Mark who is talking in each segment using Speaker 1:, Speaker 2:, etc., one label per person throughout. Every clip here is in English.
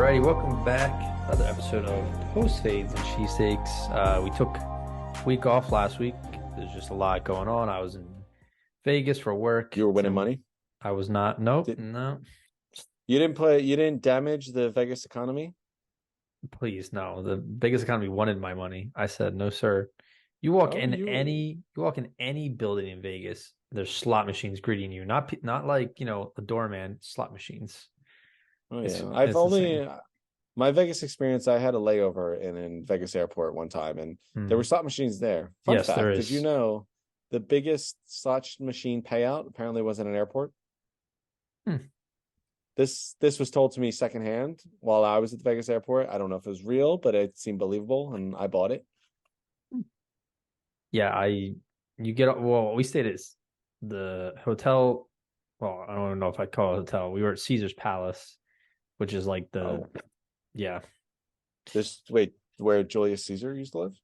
Speaker 1: Alrighty, welcome back. Another episode of Post-Fades and Cheesesteaks. We took a week off last week. There's just a lot going on. I was in Vegas for work.
Speaker 2: You were winning money?
Speaker 1: I was not. Nope,
Speaker 2: Did,
Speaker 1: no.
Speaker 2: you didn't damage the Vegas economy?
Speaker 1: Please, no. The biggest economy wanted my money. I said, no, sir. You walk
Speaker 2: Oh,
Speaker 1: in any building in Vegas, there's slot machines greeting you. Not like, a doorman, slot machines.
Speaker 2: Oh
Speaker 1: It's
Speaker 2: yeah.
Speaker 1: it's insane.
Speaker 2: My Vegas experience, I had a layover in Vegas airport one time and there were
Speaker 1: Hmm.
Speaker 2: slot machines there. Fun
Speaker 1: Yes, there
Speaker 2: fact, did you
Speaker 1: is.
Speaker 2: know the biggest slot machine payout apparently was in an airport?
Speaker 1: Hmm.
Speaker 2: This was told to me secondhand while I was at the Vegas airport. I don't know if it was real, but it seemed believable and I bought it.
Speaker 1: Yeah, we stayed at the hotel. Well, I don't know if I'd call it a hotel. We were at Caesar's Palace, which is like
Speaker 2: Oh,
Speaker 1: yeah.
Speaker 2: this wait, where Julius Caesar used to live?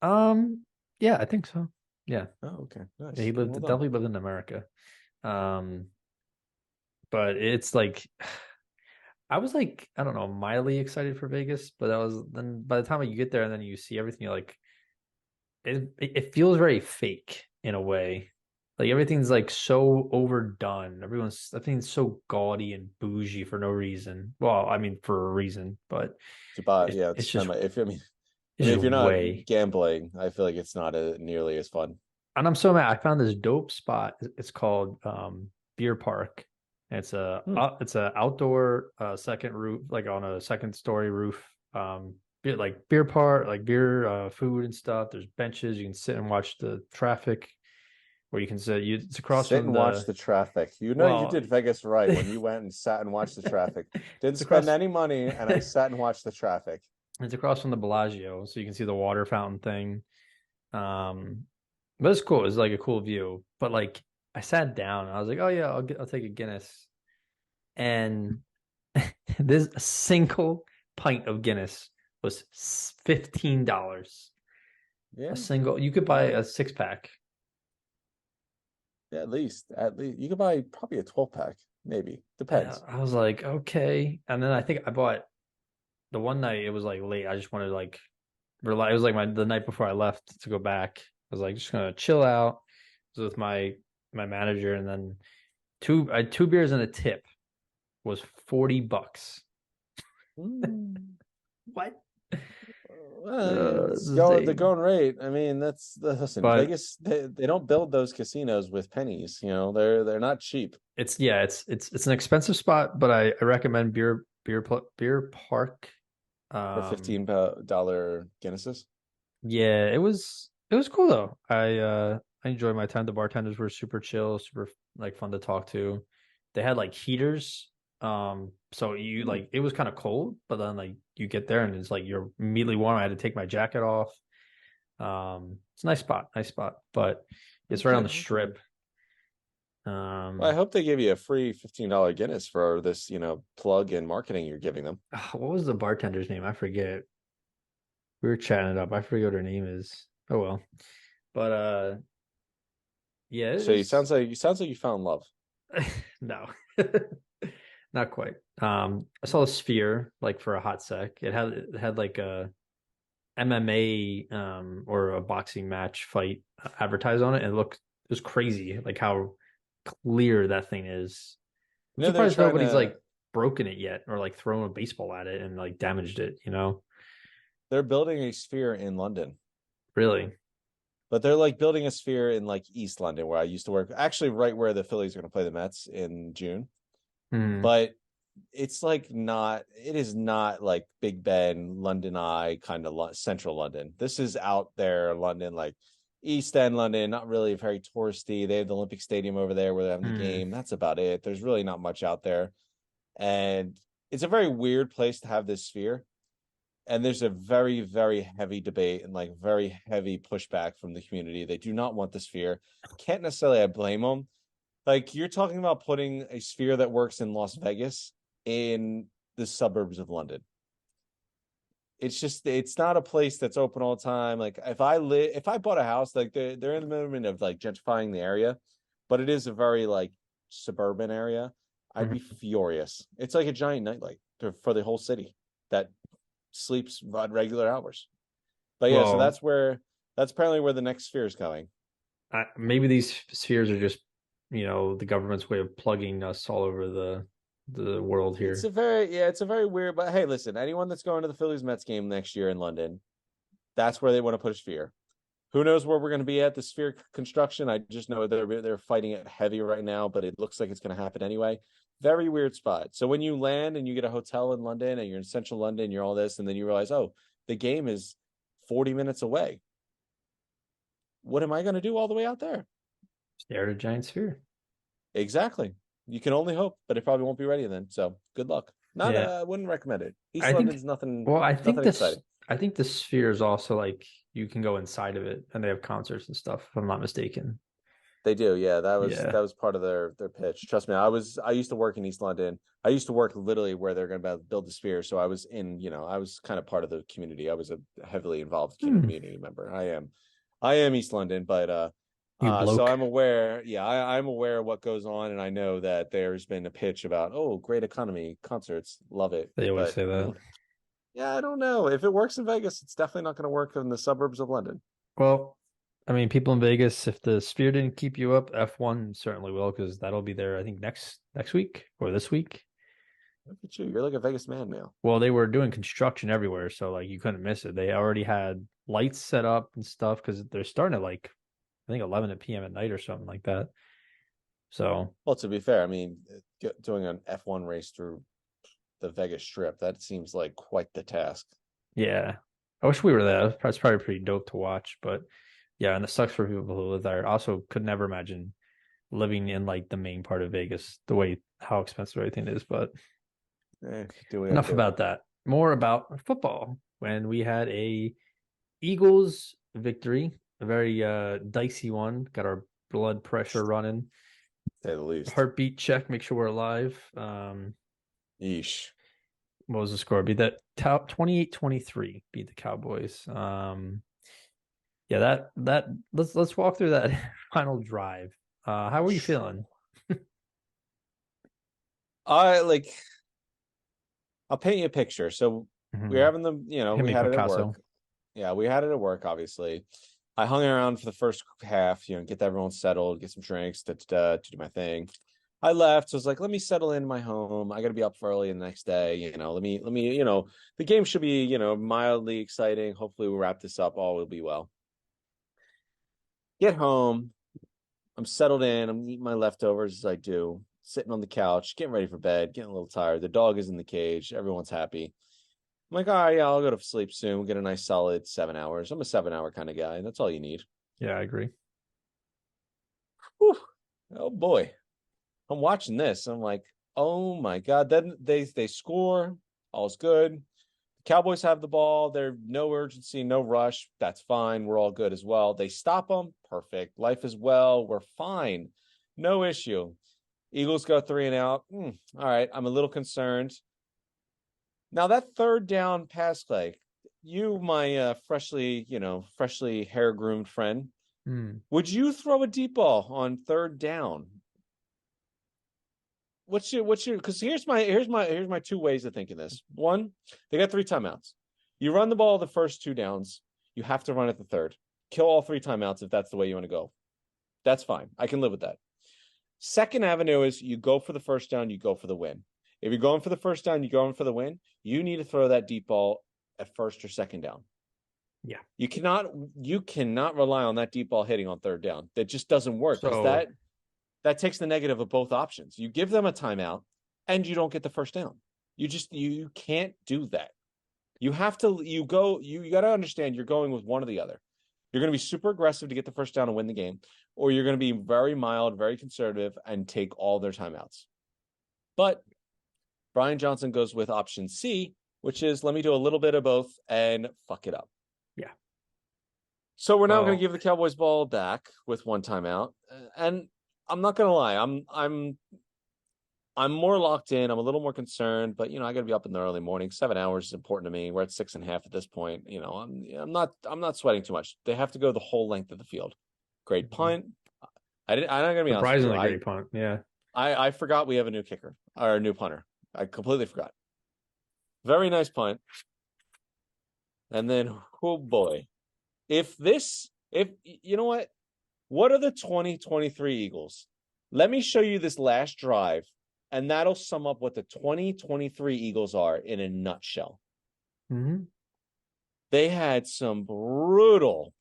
Speaker 1: Um, yeah, I think so. Yeah.
Speaker 2: Oh, okay.
Speaker 1: Yeah,
Speaker 2: Nice.
Speaker 1: he lived
Speaker 2: Well done.
Speaker 1: definitely lived in America. Um, but it's like I was like, I don't know, mildly excited for Vegas, but that was then by the time you get there and then you see everything, you're like, it feels very fake in a way. Like everything's like so overdone. Everything's so gaudy and bougie for no reason. Well, I mean for a reason, but
Speaker 2: To buy,
Speaker 1: it's
Speaker 2: yeah,
Speaker 1: it's
Speaker 2: it's
Speaker 1: just
Speaker 2: kind of if I mean
Speaker 1: it's just
Speaker 2: if you're not
Speaker 1: way.
Speaker 2: gambling, I feel like it's not nearly as fun.
Speaker 1: And I'm so mad. I found this dope spot. It's called Beer Park. And
Speaker 2: Hmm.
Speaker 1: it's a outdoor second roof, like on a second story roof. Like beer park, like beer food and stuff. There's benches. You can sit and watch the traffic, or you can sit. It's across
Speaker 2: Sit
Speaker 1: from
Speaker 2: and watch
Speaker 1: the
Speaker 2: the traffic. You know you
Speaker 1: well,
Speaker 2: did Vegas right when you went and sat and watched the traffic. Didn't
Speaker 1: it's
Speaker 2: spend
Speaker 1: across
Speaker 2: any money, and I sat and watched the traffic.
Speaker 1: it's across from the Bellagio, so you can see the water fountain thing. Um, but it's cool. It's like a cool view. But like I sat down and I was like, oh yeah, I'll take a Guinness. And this single pint of Guinness was $15. A
Speaker 2: Yeah,
Speaker 1: single, you could buy a six pack.
Speaker 2: yeah, at least you could buy probably a 12 pack, maybe depends.
Speaker 1: I was like, okay. And then I think I bought the one night it was like late. I just wanted to like rely. It was like the night before I left to go back. I was like just gonna chill out. I was with my manager, and then I had two beers and a tip was $40.
Speaker 2: Mm.
Speaker 1: What? This
Speaker 2: It's
Speaker 1: is
Speaker 2: go the
Speaker 1: insane.
Speaker 2: going rate. I mean, listen,
Speaker 1: But
Speaker 2: Vegas, they don't build those casinos with pennies, they're not cheap
Speaker 1: it's an expensive spot, but I recommend beer park.
Speaker 2: for
Speaker 1: Um,
Speaker 2: $15 Guinnesses.
Speaker 1: yeah, it was cool though. I enjoyed my time. The bartenders were super chill, super like fun to talk to. They had like heaters. So you
Speaker 2: Hmm.
Speaker 1: like it was kind of cold, but then like you get there and it's like you're immediately warm. I had to take my jacket off. It's a nice spot, but it's right on
Speaker 2: Okay,
Speaker 1: the
Speaker 2: okay.
Speaker 1: strip.
Speaker 2: Well, I
Speaker 1: Um,
Speaker 2: hope they give you a free $15 Guinness for this, plug and marketing you're giving them.
Speaker 1: what was the bartender's name? I forget. We were chatting it up. I forget what her name is. Oh well. But yeah, it
Speaker 2: So
Speaker 1: was
Speaker 2: you sounds like you found love.
Speaker 1: no. Not quite. I saw a sphere like for a hot sec. It had like a MMA or a boxing match fight advertised on it, and it was crazy like how clear that thing is. I'm
Speaker 2: They're
Speaker 1: surprised
Speaker 2: trying
Speaker 1: nobody's
Speaker 2: to
Speaker 1: like broken it yet or like thrown a baseball at it and like damaged it.
Speaker 2: they're building a sphere in London,
Speaker 1: Really.
Speaker 2: but they're like building a sphere in like East London where I used to work, actually right where the Phillies are going to play the Mets in June.
Speaker 1: Hmm.
Speaker 2: But it is not like Big Ben, London Eye kind of central London. This is out there, London, like East End London, not really very touristy. They have the Olympic Stadium over there where they're having the
Speaker 1: Hmm.
Speaker 2: game. That's about it. There's really not much out there. And it's a very weird place to have this sphere. And there's a very, very heavy debate and like very heavy pushback from the community. They do not want the sphere. Can't necessarily I blame them. Like you're talking about putting a sphere that works in Las Vegas in the suburbs of London. It's not a place that's open all the time. Like if I bought a house, like they're in the movement of like gentrifying the area, but it is a very like suburban area. I'd be
Speaker 1: Hmm.
Speaker 2: furious. It's like a giant nightlight. for the whole city that sleeps on regular hours. But yeah, so
Speaker 1: Well,
Speaker 2: that's apparently where the next sphere is going.
Speaker 1: maybe these spheres are just, the government's way of plugging us all over the world
Speaker 2: It's
Speaker 1: here.
Speaker 2: a very yeah, it's a very weird. But hey, listen, anyone that's going to the Phillies Mets game next year in London, that's where they want to put a sphere. Who knows where we're going to be at the sphere construction? I just know they're fighting it heavy right now, but it looks like it's going to happen anyway. Very weird spot. So when you land and you get a hotel in London and you're in central London, you're all this, and then you realize, oh, the game is 40 minutes away. What am I going to do all the way out there?
Speaker 1: Stare at a giant sphere.
Speaker 2: Exactly. You can only hope, but it probably won't be ready then. So good luck. Not
Speaker 1: Yeah.
Speaker 2: I wouldn't recommend it. East
Speaker 1: I think
Speaker 2: London's nothing
Speaker 1: well,
Speaker 2: nothing exciting.
Speaker 1: I think the sphere is also like you can go inside of it and they have concerts and stuff, if I'm not mistaken.
Speaker 2: They do, yeah.
Speaker 1: Yeah.
Speaker 2: That was part of their pitch. Trust me, I used to work in East London. I used to work literally where they're going to build the sphere. So I was I was kind of part of the community. I was a heavily involved
Speaker 1: Hmm.
Speaker 2: community member. I am East London, but
Speaker 1: You
Speaker 2: so
Speaker 1: bloke.
Speaker 2: I'm aware. Yeah, I'm aware of what goes on, and I know that there's been a pitch about great economy concerts, love it,
Speaker 1: They always
Speaker 2: but
Speaker 1: say that.
Speaker 2: yeah, I don't know if it works in Vegas. It's definitely not going to work in the suburbs of London.
Speaker 1: Well, I mean, people in Vegas, if the Sphere didn't keep you up, F1 certainly will, because that'll be there, I think, next week or this week.
Speaker 2: Look at you, you're like a Vegas man now.
Speaker 1: Well, they were doing construction everywhere, so like you couldn't miss it. They already had lights set up and stuff because they're starting at like I think 11 p.m. at night or something like that. So
Speaker 2: Well, to be fair, I mean, doing an F1 race through the Vegas Strip, that seems like quite the task.
Speaker 1: yeah, I wish we were there. That's probably pretty dope to watch, but yeah, and it sucks for people who live there. Also, could never imagine living in like the main part of Vegas, the way how expensive everything is. But
Speaker 2: Do what I
Speaker 1: enough
Speaker 2: do.
Speaker 1: about that. More about football. When we had a Eagles victory, a very dicey one. Got our blood pressure running,
Speaker 2: Say the least.
Speaker 1: heartbeat check, make sure we're alive.
Speaker 2: Yeesh.
Speaker 1: What was the score? Beat that top 28-23. Beat the Cowboys. Yeah, that let's walk through that final drive. How were you feeling?
Speaker 2: I like. I'll paint you a picture. So we were
Speaker 1: Mhm.
Speaker 2: having
Speaker 1: Hit
Speaker 2: we
Speaker 1: me,
Speaker 2: had it at work.
Speaker 1: Picasso.
Speaker 2: Yeah, we had it at work. Obviously, I hung around for the first half. Get everyone settled, get some drinks, to do my thing. I left, so I was like, let me settle in my home. I got to be up for early the next day. Let me. The game should be mildly exciting. Hopefully, we'll wrap this up. All will be well. Get home. I'm settled in. I'm eating my leftovers as I do, sitting on the couch, getting ready for bed, getting a little tired. The dog is in the cage. Everyone's happy. I'm like, all right, yeah, I'll go to sleep soon. We'll get a nice solid 7 hours. I'm a 7 hour kind of guy, and that's all you need.
Speaker 1: Yeah, I agree.
Speaker 2: Whew. Oh boy. I'm watching this. I'm like, oh my God. Then they score. All's good. Cowboys have the ball. There's no urgency, no rush. That's fine. We're all good as well. They stop them. Perfect. Life as well. We're fine. No issue. Eagles go 3-and-out. All right. I'm a little concerned. Now that third down pass play, my freshly hair groomed friend,
Speaker 1: Hmm.
Speaker 2: would you throw a deep ball on third down? What's your because here's my two ways of thinking this. One, they got three timeouts. You run the ball the first two downs, you have to run it the third. Kill all three timeouts if that's the way you want to go. That's fine. I can live with that. Second avenue is you go for the first down, you go for the win. If you're going for the first down, you're going for the win, you need to throw that deep ball at first or second down.
Speaker 1: Yeah.
Speaker 2: You cannot rely on that deep ball hitting on third down. That just doesn't work because
Speaker 1: So
Speaker 2: that takes the negative of both options. You give them a timeout and you don't get the first down. You can't do that. You have to you got to understand you're going with one or the other. You're going to be super aggressive to get the first down and win the game, or you're going to be very mild, very conservative and take all their timeouts. But Brian Johnson goes with option C, which is let me do a little bit of both and fuck it up.
Speaker 1: yeah.
Speaker 2: So we're now going to
Speaker 1: Well,
Speaker 2: give the Cowboys ball back with one timeout, and I'm not going to lie, I'm more locked in. I'm a little more concerned, but I got to be up in the early morning. 7 hours is important to me. We're at 6.5 at this point. I'm not sweating too much. They have to go the whole length of the field. Great punt. I'm not gonna be honest with you.
Speaker 1: surprisingly great punt. Yeah.
Speaker 2: I forgot we have a new kicker or a new punter. I completely forgot. Very nice punt. And then, oh boy. If you know what are the 2023 Eagles? Let me show you this last drive, and that'll sum up what the 2023 Eagles are in a nutshell.
Speaker 1: Mm-hmm.
Speaker 2: They had some brutal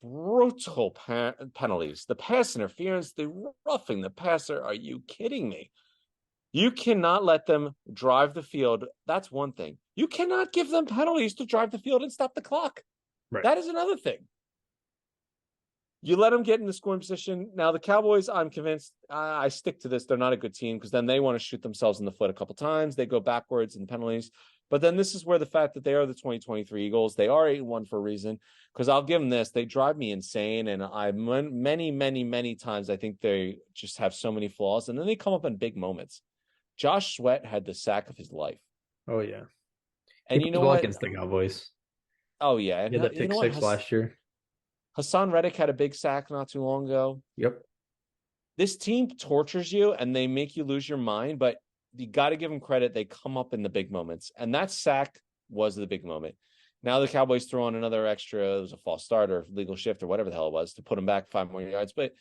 Speaker 2: penalties. The pass interference, the roughing the passer. Are you kidding me? You cannot let them drive the field. That's one thing. You cannot give them penalties to drive the field and stop the clock.
Speaker 1: Right.
Speaker 2: That is another thing. You let them get in the scoring position. Now, the Cowboys, I'm convinced, I stick to this. They're not a good team because then they want to shoot themselves in the foot a couple times. They go backwards in penalties. But then this is where the fact that they are the 2023 Eagles, they are 8-1 for a reason. Because I'll give them this. They drive me insane. And many times, I think they just have so many flaws. And then they come up in big moments. Josh Sweat had the sack of his life.
Speaker 1: Oh, yeah. He
Speaker 2: And you
Speaker 1: plays
Speaker 2: know
Speaker 1: well
Speaker 2: what?
Speaker 1: against the Cowboys.
Speaker 2: Oh, yeah.
Speaker 1: He had
Speaker 2: And
Speaker 1: that
Speaker 2: you
Speaker 1: pick
Speaker 2: know what?
Speaker 1: six last year.
Speaker 2: Hassan Reddick had a big sack not too long ago.
Speaker 1: Yep.
Speaker 2: This team tortures you and they make you lose your mind, but you got to give them credit. They come up in the big moments. And that sack was the big moment. Now the Cowboys throw on another extra, it was a false start or legal shift or whatever the hell it was to put them back 5 more yards. But,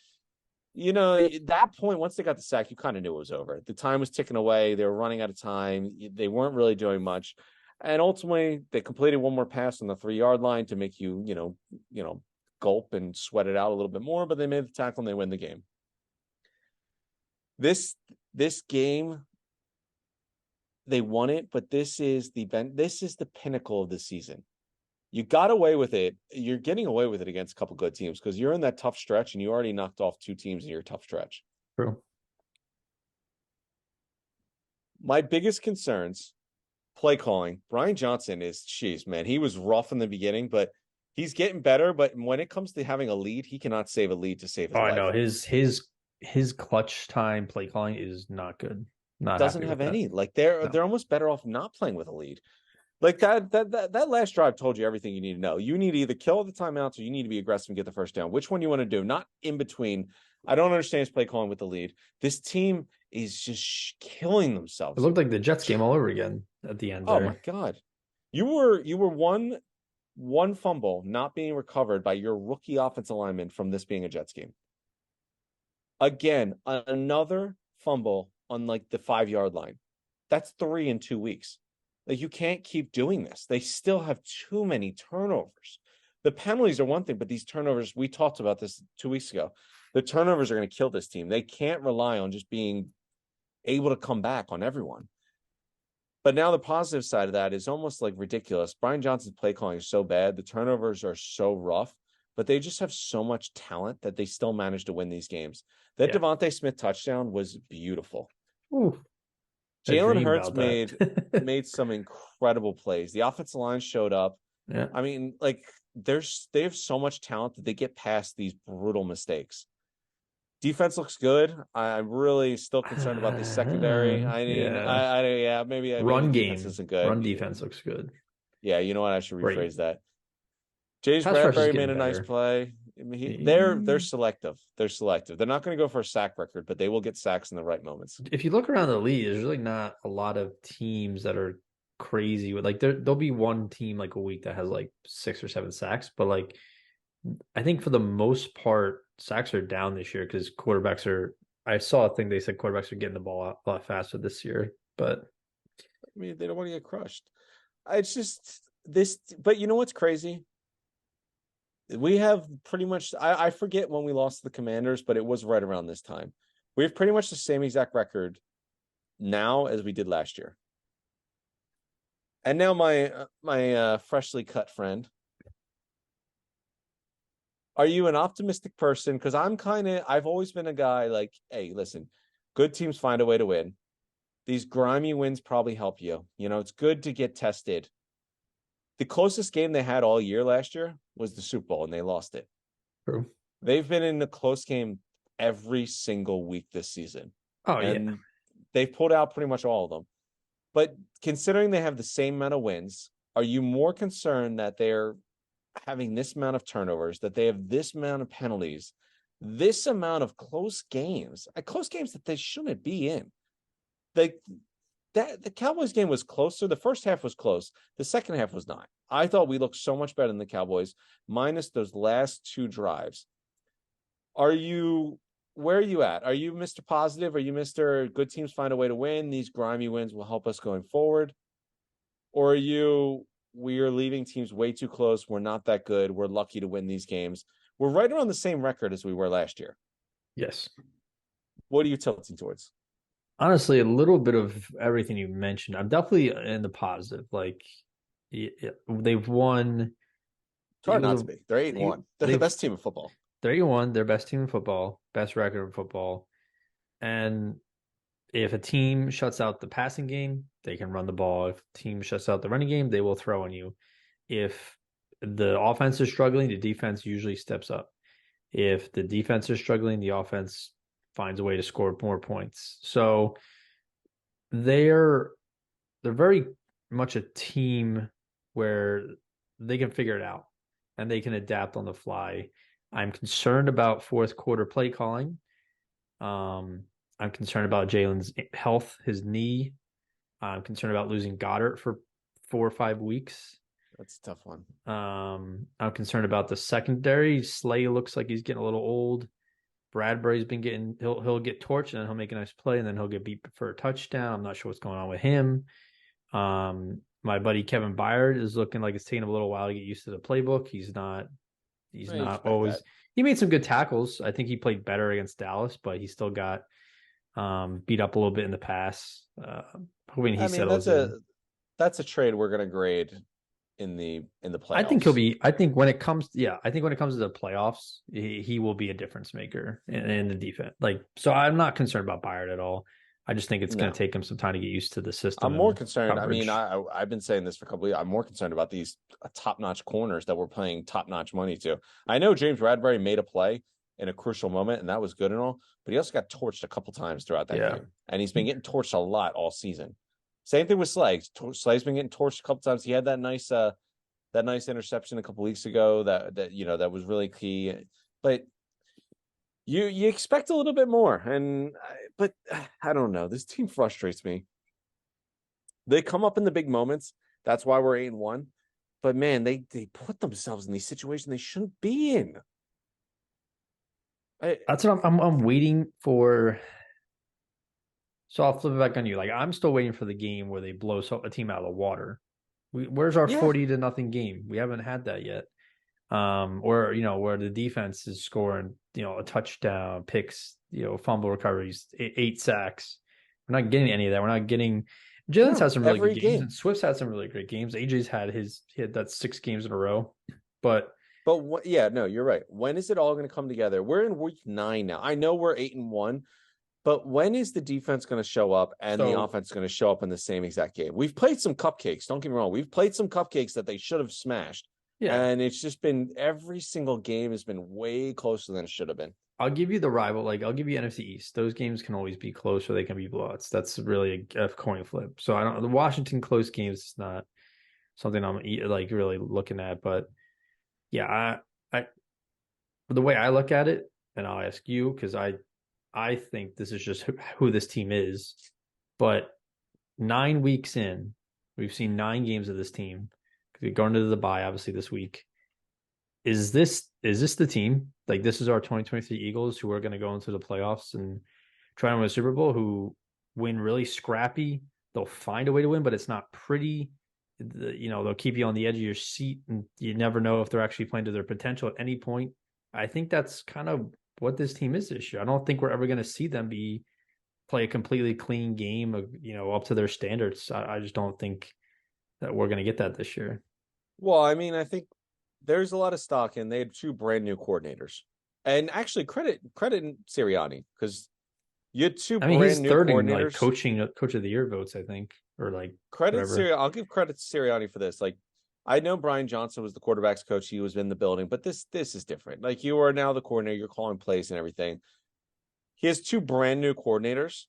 Speaker 2: you know, at that point, once they got the sack, you kind of knew it was over. The time was ticking away. They were running out of time. They weren't really doing much. And ultimately, they completed one more pass on the 3-yard line to make you gulp and sweat it out a little bit more, but they made the tackle and they win the game. This game, they won it, but this is the pinnacle of the season. You got away with it. You're getting away with it against a couple good teams because you're in that tough stretch and you already knocked off 2 teams in your tough stretch.
Speaker 1: True.
Speaker 2: My biggest concerns, play calling. Brian Johnson is, jeez, man, he was rough in the beginning, but he's getting better. But when it comes to having a lead, he cannot save a lead to save his
Speaker 1: Oh, I
Speaker 2: life.
Speaker 1: know. His clutch time play calling is not good. Not
Speaker 2: Doesn't
Speaker 1: happy with
Speaker 2: have
Speaker 1: that.
Speaker 2: any. Like they're
Speaker 1: No.
Speaker 2: almost better off not playing with a lead. Like that last drive told you everything you need to know. You need to either kill the timeouts or you need to be aggressive and get the first down. Which one you want to do? Not in between. I don't understand his play calling with the lead. This team is just killing
Speaker 1: It
Speaker 2: themselves.
Speaker 1: looked like the Jets game all over again at the end
Speaker 2: Oh my
Speaker 1: there.
Speaker 2: God. You were one fumble not being recovered by your rookie offensive lineman from this being a Jets game. Again, another fumble on like the 5-yard line. That's 3 in 2 weeks. Like you can't keep doing this. They still have too many turnovers. The penalties are one thing, but these turnovers, we talked about this 2 weeks ago. The turnovers are going to kill this team. They can't rely on just being able to come back on everyone. But now the positive side of that is almost like ridiculous. Brian Johnson's play calling is so bad. The turnovers are so rough, but they just have so much talent that they still manage to win these games. That Devontae Smith touchdown was beautiful.
Speaker 1: Ooh,
Speaker 2: Jalen Hurts
Speaker 1: about that.
Speaker 2: made some incredible plays. The offensive line showed up.
Speaker 1: Yeah.
Speaker 2: I mean, like they have so much talent that they get past these brutal mistakes. Defense looks good. I'm really still concerned about the secondary. I mean,
Speaker 1: Yeah.
Speaker 2: maybe
Speaker 1: Run
Speaker 2: defense
Speaker 1: game.
Speaker 2: isn't good.
Speaker 1: Run defense looks good.
Speaker 2: Yeah, you know what? I should rephrase
Speaker 1: Great.
Speaker 2: that. James
Speaker 1: Pass rush is
Speaker 2: Bradbury made
Speaker 1: getting
Speaker 2: a nice
Speaker 1: better.
Speaker 2: play. I mean, they're selective. They're selective. They're not going to go for a sack record, but they will get sacks in the right moments.
Speaker 1: If you look around the league, there's really not a lot of teams that are crazy with like there'll be one team like a week that has like 6 or 7 sacks, but like I think for the most part, sacks are down this year because quarterbacks are. I saw a thing they said quarterbacks are getting the ball out a lot faster this year, but
Speaker 2: I mean, they don't want to get crushed. It's just this, but you know what's crazy? We have pretty much, I forget when we lost the Commanders, but it was right around this time. We have pretty much the same exact record now as we did last year. And now my freshly cut friend, are you an optimistic person? Because I've always been a guy like, hey, listen, good teams find a way to win. These grimy wins probably help you. You know, it's good to get tested. The closest game they had all year last year was the Super Bowl, and they lost it.
Speaker 1: true.
Speaker 2: They've been in a close game every single week this season.
Speaker 1: Oh
Speaker 2: and
Speaker 1: yeah.
Speaker 2: they've pulled out pretty much all of them. But considering they have the same amount of wins, are you more concerned that they're having this amount of turnovers, that they have this amount of penalties, this amount of close games that they shouldn't be in? Like that the Cowboys game was closer. The first half was close. The second half was not. I thought we looked so much better than the Cowboys, minus those last two drives. Are you where are you at? Are you Mr. Positive? Are you Mr. Good teams find a way to win? These grimy wins will help us going forward. Or are you we are leaving teams way too close? We're not that good. We're lucky to win these games. We're right around the same record as we were last year.
Speaker 1: Yes.
Speaker 2: What are you tilting towards?
Speaker 1: Honestly, a little bit of everything you mentioned. I'm definitely in the positive. Like they've won.
Speaker 2: It's
Speaker 1: It
Speaker 2: hard
Speaker 1: was
Speaker 2: not
Speaker 1: a
Speaker 2: to be. They're 8-1. They're the
Speaker 1: they've
Speaker 2: best team in football.
Speaker 1: they're 8-1. They're best team in football, best record in football. And if a team shuts out the passing game, they can run the ball. If a team shuts out the running game, they will throw on you. If the offense is struggling, the defense usually steps up. If the defense is struggling, the offense finds a way to score more points. So they're they're very much a team where they can figure it out and they can adapt on the fly. I'm concerned about fourth quarter play calling. I'm concerned about Jalen's health, his knee. I'm concerned about losing Goddard for 4 or 5 weeks.
Speaker 2: That's a tough one.
Speaker 1: I'm concerned about the secondary. Slay looks like he's getting a little old. Bradbury's been getting he'll get torched and then he'll make a nice play and then he'll get beat for a touchdown. I'm not sure what's going on with him. My buddy Kevin Byard is looking like it's taking him a little while to get used to the playbook. He's not always
Speaker 2: That.
Speaker 1: he made some good tackles. I think he played better against Dallas, but he still got beat up a little bit in the pass. Hoping he settles in.
Speaker 2: That's a trade we're gonna grade in the
Speaker 1: I think he'll
Speaker 2: playoffs.
Speaker 1: be. I think when it comes, yeah, I think when it comes to the playoffs, he will be a difference maker in the defense. Like, so I'm not concerned about Byard at all. I just think it's going to
Speaker 2: No.
Speaker 1: take him some time to get used to the system
Speaker 2: I'm more
Speaker 1: and
Speaker 2: concerned. I mean,
Speaker 1: coverage.
Speaker 2: I've been saying this for a couple of years. I'm more concerned about these top-notch corners that we're paying top-notch money to. I know James Bradbury made a play in a crucial moment, and that was good and all, but he also got torched a couple times throughout that
Speaker 1: Yeah,
Speaker 2: game. And he's been getting torched a lot all season. Same thing with Slay. Slay's been getting torched a couple times. He had that nice interception a couple weeks ago that was really key. But you expect a little bit more, but I don't know. This team frustrates me. They come up in the big moments. That's why we're 8-1. But man, they put themselves in these situations they shouldn't be in.
Speaker 1: that's what I'm waiting for. So I'll flip it back on you. Like I'm still waiting for the game where they blow a team out of the water. Where's our
Speaker 2: Yeah,
Speaker 1: 40-0 game? We haven't had that yet. Or where the defense is scoring, a touchdown, picks, fumble recoveries, eight sacks. We're not getting any of that. We're not getting. Jalen's
Speaker 2: no,
Speaker 1: had some really good
Speaker 2: every
Speaker 1: games,
Speaker 2: game.
Speaker 1: and Swift's had some really great games. AJ's he had that 6 games in a row, but
Speaker 2: Yeah, no, you're right. When is it all going to come together? We're in week 9 now. I know we're 8-1, but when is the defense going to show up and the
Speaker 1: so
Speaker 2: offense going to show up in the same exact game? We've played some cupcakes. Don't get me wrong. We've played some cupcakes that they should have smashed.
Speaker 1: yeah,
Speaker 2: And it's just been every single game has been way closer than it should have been.
Speaker 1: I'll give you the rival. Like I'll give you NFC East. Those games can always be close, or they can be blowouts. That's really a coin flip. So I don't. The Washington close games is not something I'm like really looking at, but yeah, I the way I look at it, and I'll ask you because I think this is just who this team is. But 9 weeks in, we've seen 9 games of this team because we're going into the bye obviously this week. Is this the team? Like this is our 2023 Eagles who are going to go into the playoffs and try to win a Super Bowl, who win really scrappy. They'll find a way to win, but it's not pretty. They'll keep you on the edge of your seat, and you never know if they're actually playing to their potential at any point. I think that's kind of what this team is this year. I don't think we're ever going to see them play a completely clean game of up to their standards. I just don't think that we're going to get that this year.
Speaker 2: Well, I mean, I think there's a lot of stock in they had 2 brand new coordinators. And actually credit Sirianni because you had 2
Speaker 1: I mean, he's
Speaker 2: brand new
Speaker 1: third in like
Speaker 2: coordinators.
Speaker 1: coach of the year votes, I think, or like
Speaker 2: Credit
Speaker 1: whatever.
Speaker 2: Sirianni. I'll give credit to Sirianni for this. Like I know Brian Johnson was the quarterback's coach. He was in the building, but this is different. Like you are now the coordinator, you're calling plays and everything. He has 2 brand new coordinators,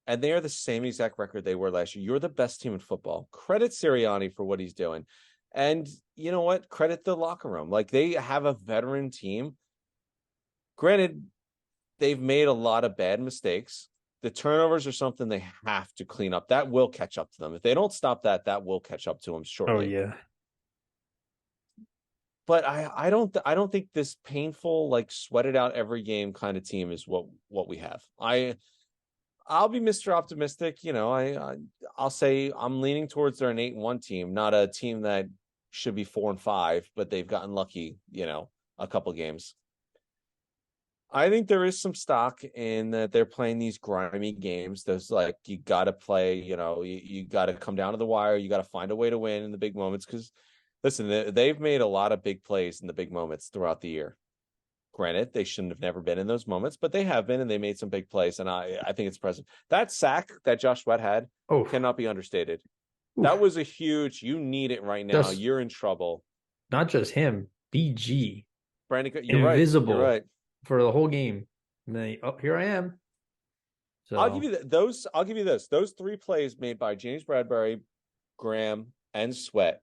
Speaker 2: and they are the same exact record they were last year. You're the best team in football. Credit Sirianni for what he's doing. And you know what? Credit the locker room. Like they have a veteran team. Granted, they've made a lot of bad mistakes. the turnovers are something they have to clean up. That will catch up to them. If they don't stop that, that will catch up to them
Speaker 1: Oh
Speaker 2: shortly.
Speaker 1: yeah.
Speaker 2: But I don't think this painful, like, sweat it out every game kind of team is what we have. I'll be Mr. Optimistic. I'll say I'm leaning towards they're an 8-1 team, not a team that should be 4-5, but they've gotten lucky, a couple games. I think there is some stock in that they're playing these grimy games. There's like, you got to play, you got to come down to the wire. You got to find a way to win in the big moments. Because listen, they've made a lot of big plays in the big moments throughout the year. Granted, they shouldn't have never been in those moments, but they have been, and they made some big plays. And I think it's impressive. That sack that Josh Sweat had
Speaker 1: Oh,
Speaker 2: cannot be understated. That
Speaker 1: oof.
Speaker 2: was a huge, you need it right now.
Speaker 1: Just
Speaker 2: You're in trouble.
Speaker 1: not just him, BG,
Speaker 2: Brandon, you're right. You're
Speaker 1: invisible
Speaker 2: right.
Speaker 1: for the whole game. And then here I am.
Speaker 2: I'll give
Speaker 1: So
Speaker 2: you those. I'll give you this. Those 3 plays made by James Bradbury, Graham, and Sweat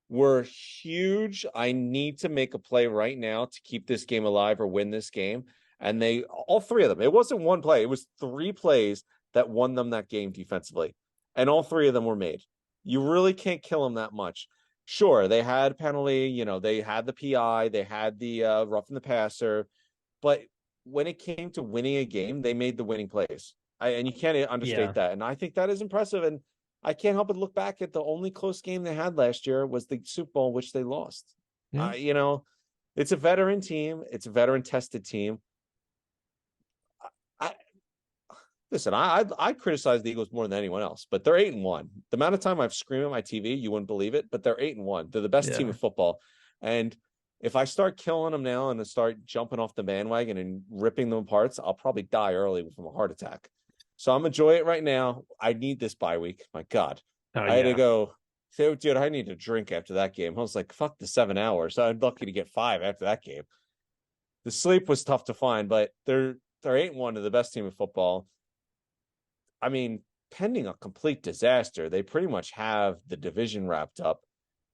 Speaker 2: were huge. I need to make a play right now to keep this game alive or win this game. And all 3 of them, it wasn't one play. It was 3 plays that won them that game defensively. And all 3 of them were made. You really can't kill them that much. Sure, they had penalty, they had the PI, they had the roughing the passer, but when it came to winning a game, they made the winning plays. And you can't understate that. And I think that is impressive. And I can't help but look back at the only close game they had last year was the Super Bowl, which they lost.
Speaker 1: yeah.
Speaker 2: It's a veteran team. It's a veteran tested team. I listen. I criticize the Eagles more than anyone else, but they're 8-1. The amount of time I've screamed at my TV, you wouldn't believe it. But they're 8-1. They're the best team in football. And if I start killing them now and start jumping off the bandwagon and ripping them apart, I'll probably die early from a heart attack. So I'm enjoying it right now. I need this bye week. My God. I had to go, dude, I need to drink after that game. I was like, fuck the 7 hours. I'm lucky to get 5 after that game. The sleep was tough to find, but they're 8-1 to the best team in football. I mean, pending a complete disaster, they pretty much have the division wrapped up.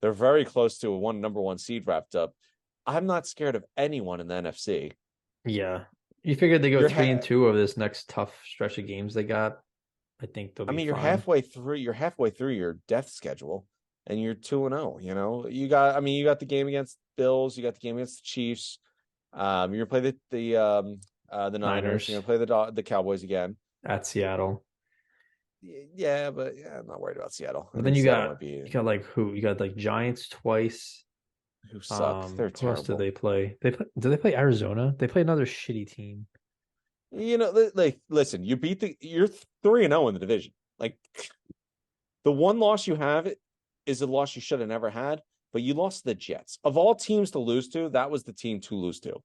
Speaker 2: They're very close to a number 1 seed wrapped up. I'm not scared of anyone in the NFC.
Speaker 1: Yeah. You figured they go 3-2 over this next tough stretch of games they got. I think they'll be fine.
Speaker 2: You're halfway through your death schedule, and you're 2-0. You got the game against Bills, you got the game against the Chiefs. You're gonna play the Niners. You're gonna play the Cowboys again
Speaker 1: at Seattle.
Speaker 2: Yeah, but I'm not worried about Seattle.
Speaker 1: But then you got like who? You got like Giants twice.
Speaker 2: Who suck? They're terrible.
Speaker 1: Who else did they play? Do they play Arizona? They play another shitty team.
Speaker 2: Like, listen, you're 3-0 in the division. Like, the one loss you have is a loss you should have never had, but you lost to the Jets. Of all teams to lose to, that was the team to lose to.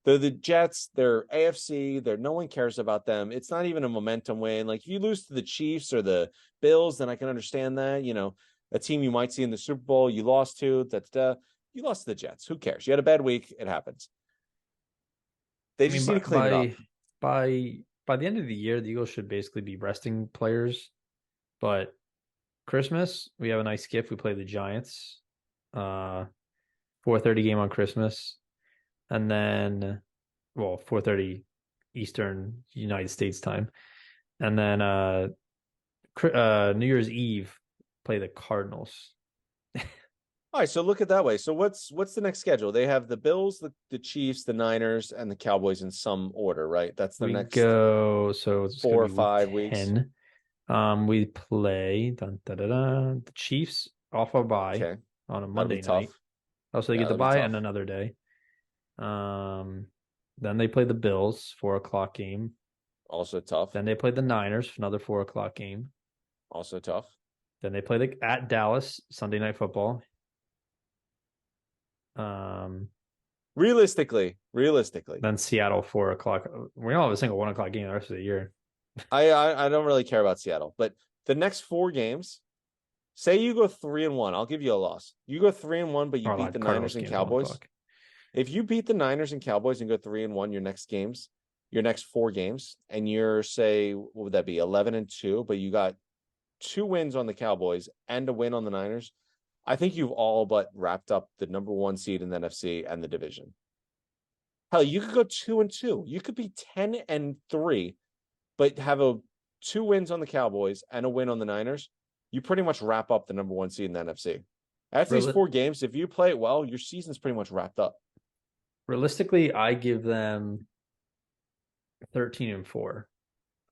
Speaker 2: They're the Jets. They're AFC. No one cares about them. It's not even a momentum win. Like, if you lose to the Chiefs or the Bills, then I can understand that. A team you might see in the Super Bowl, you lost to. You lost to the Jets. Who cares? You had a bad week. It happens. They just need to clean it up.
Speaker 1: By the end of the year, the Eagles should basically be resting players. But Christmas, we have a nice gift. We play the Giants. 4:30 game on Christmas. And then 4:30 Eastern United States time. And then New Year's Eve play the Cardinals.
Speaker 2: All right, so look at that way. So what's the next schedule? They have the Bills, the Chiefs, the Niners, and the Cowboys in some order, right? That's the next
Speaker 1: so it's
Speaker 2: 4 or 5 weeks.
Speaker 1: 10. We play the Chiefs off a bye on a Monday night. Also, they get the bye and another day. Then they play the Bills, 4:00 game.
Speaker 2: Also tough.
Speaker 1: Then they play the Niners, another 4:00 game.
Speaker 2: Also tough.
Speaker 1: Then they play at Dallas, Sunday Night Football.
Speaker 2: Realistically.
Speaker 1: Then Seattle, 4:00. We don't have a single 1:00 game the rest of the year.
Speaker 2: I don't really care about Seattle, but the next 4 games, say you go 3-1, I'll give you a loss. You go 3-1, but you beat the Niners and Cowboys. If you beat the Niners and Cowboys and go 3-1 your next 4 games, and you're, say, what would that be, 11-2, but you got 2 wins on the Cowboys and a win on the Niners, I think you've all but wrapped up the number 1 seed in the NFC and the division. Hell, you could go 2-2. You could be 10-3 but have a 2 wins on the Cowboys and a win on the Niners, you pretty much wrap up the number one seed in the NFC. After these
Speaker 1: Real-
Speaker 2: 4 games, if you play it well, your season's pretty much wrapped up.
Speaker 1: Realistically, I give them 13-4.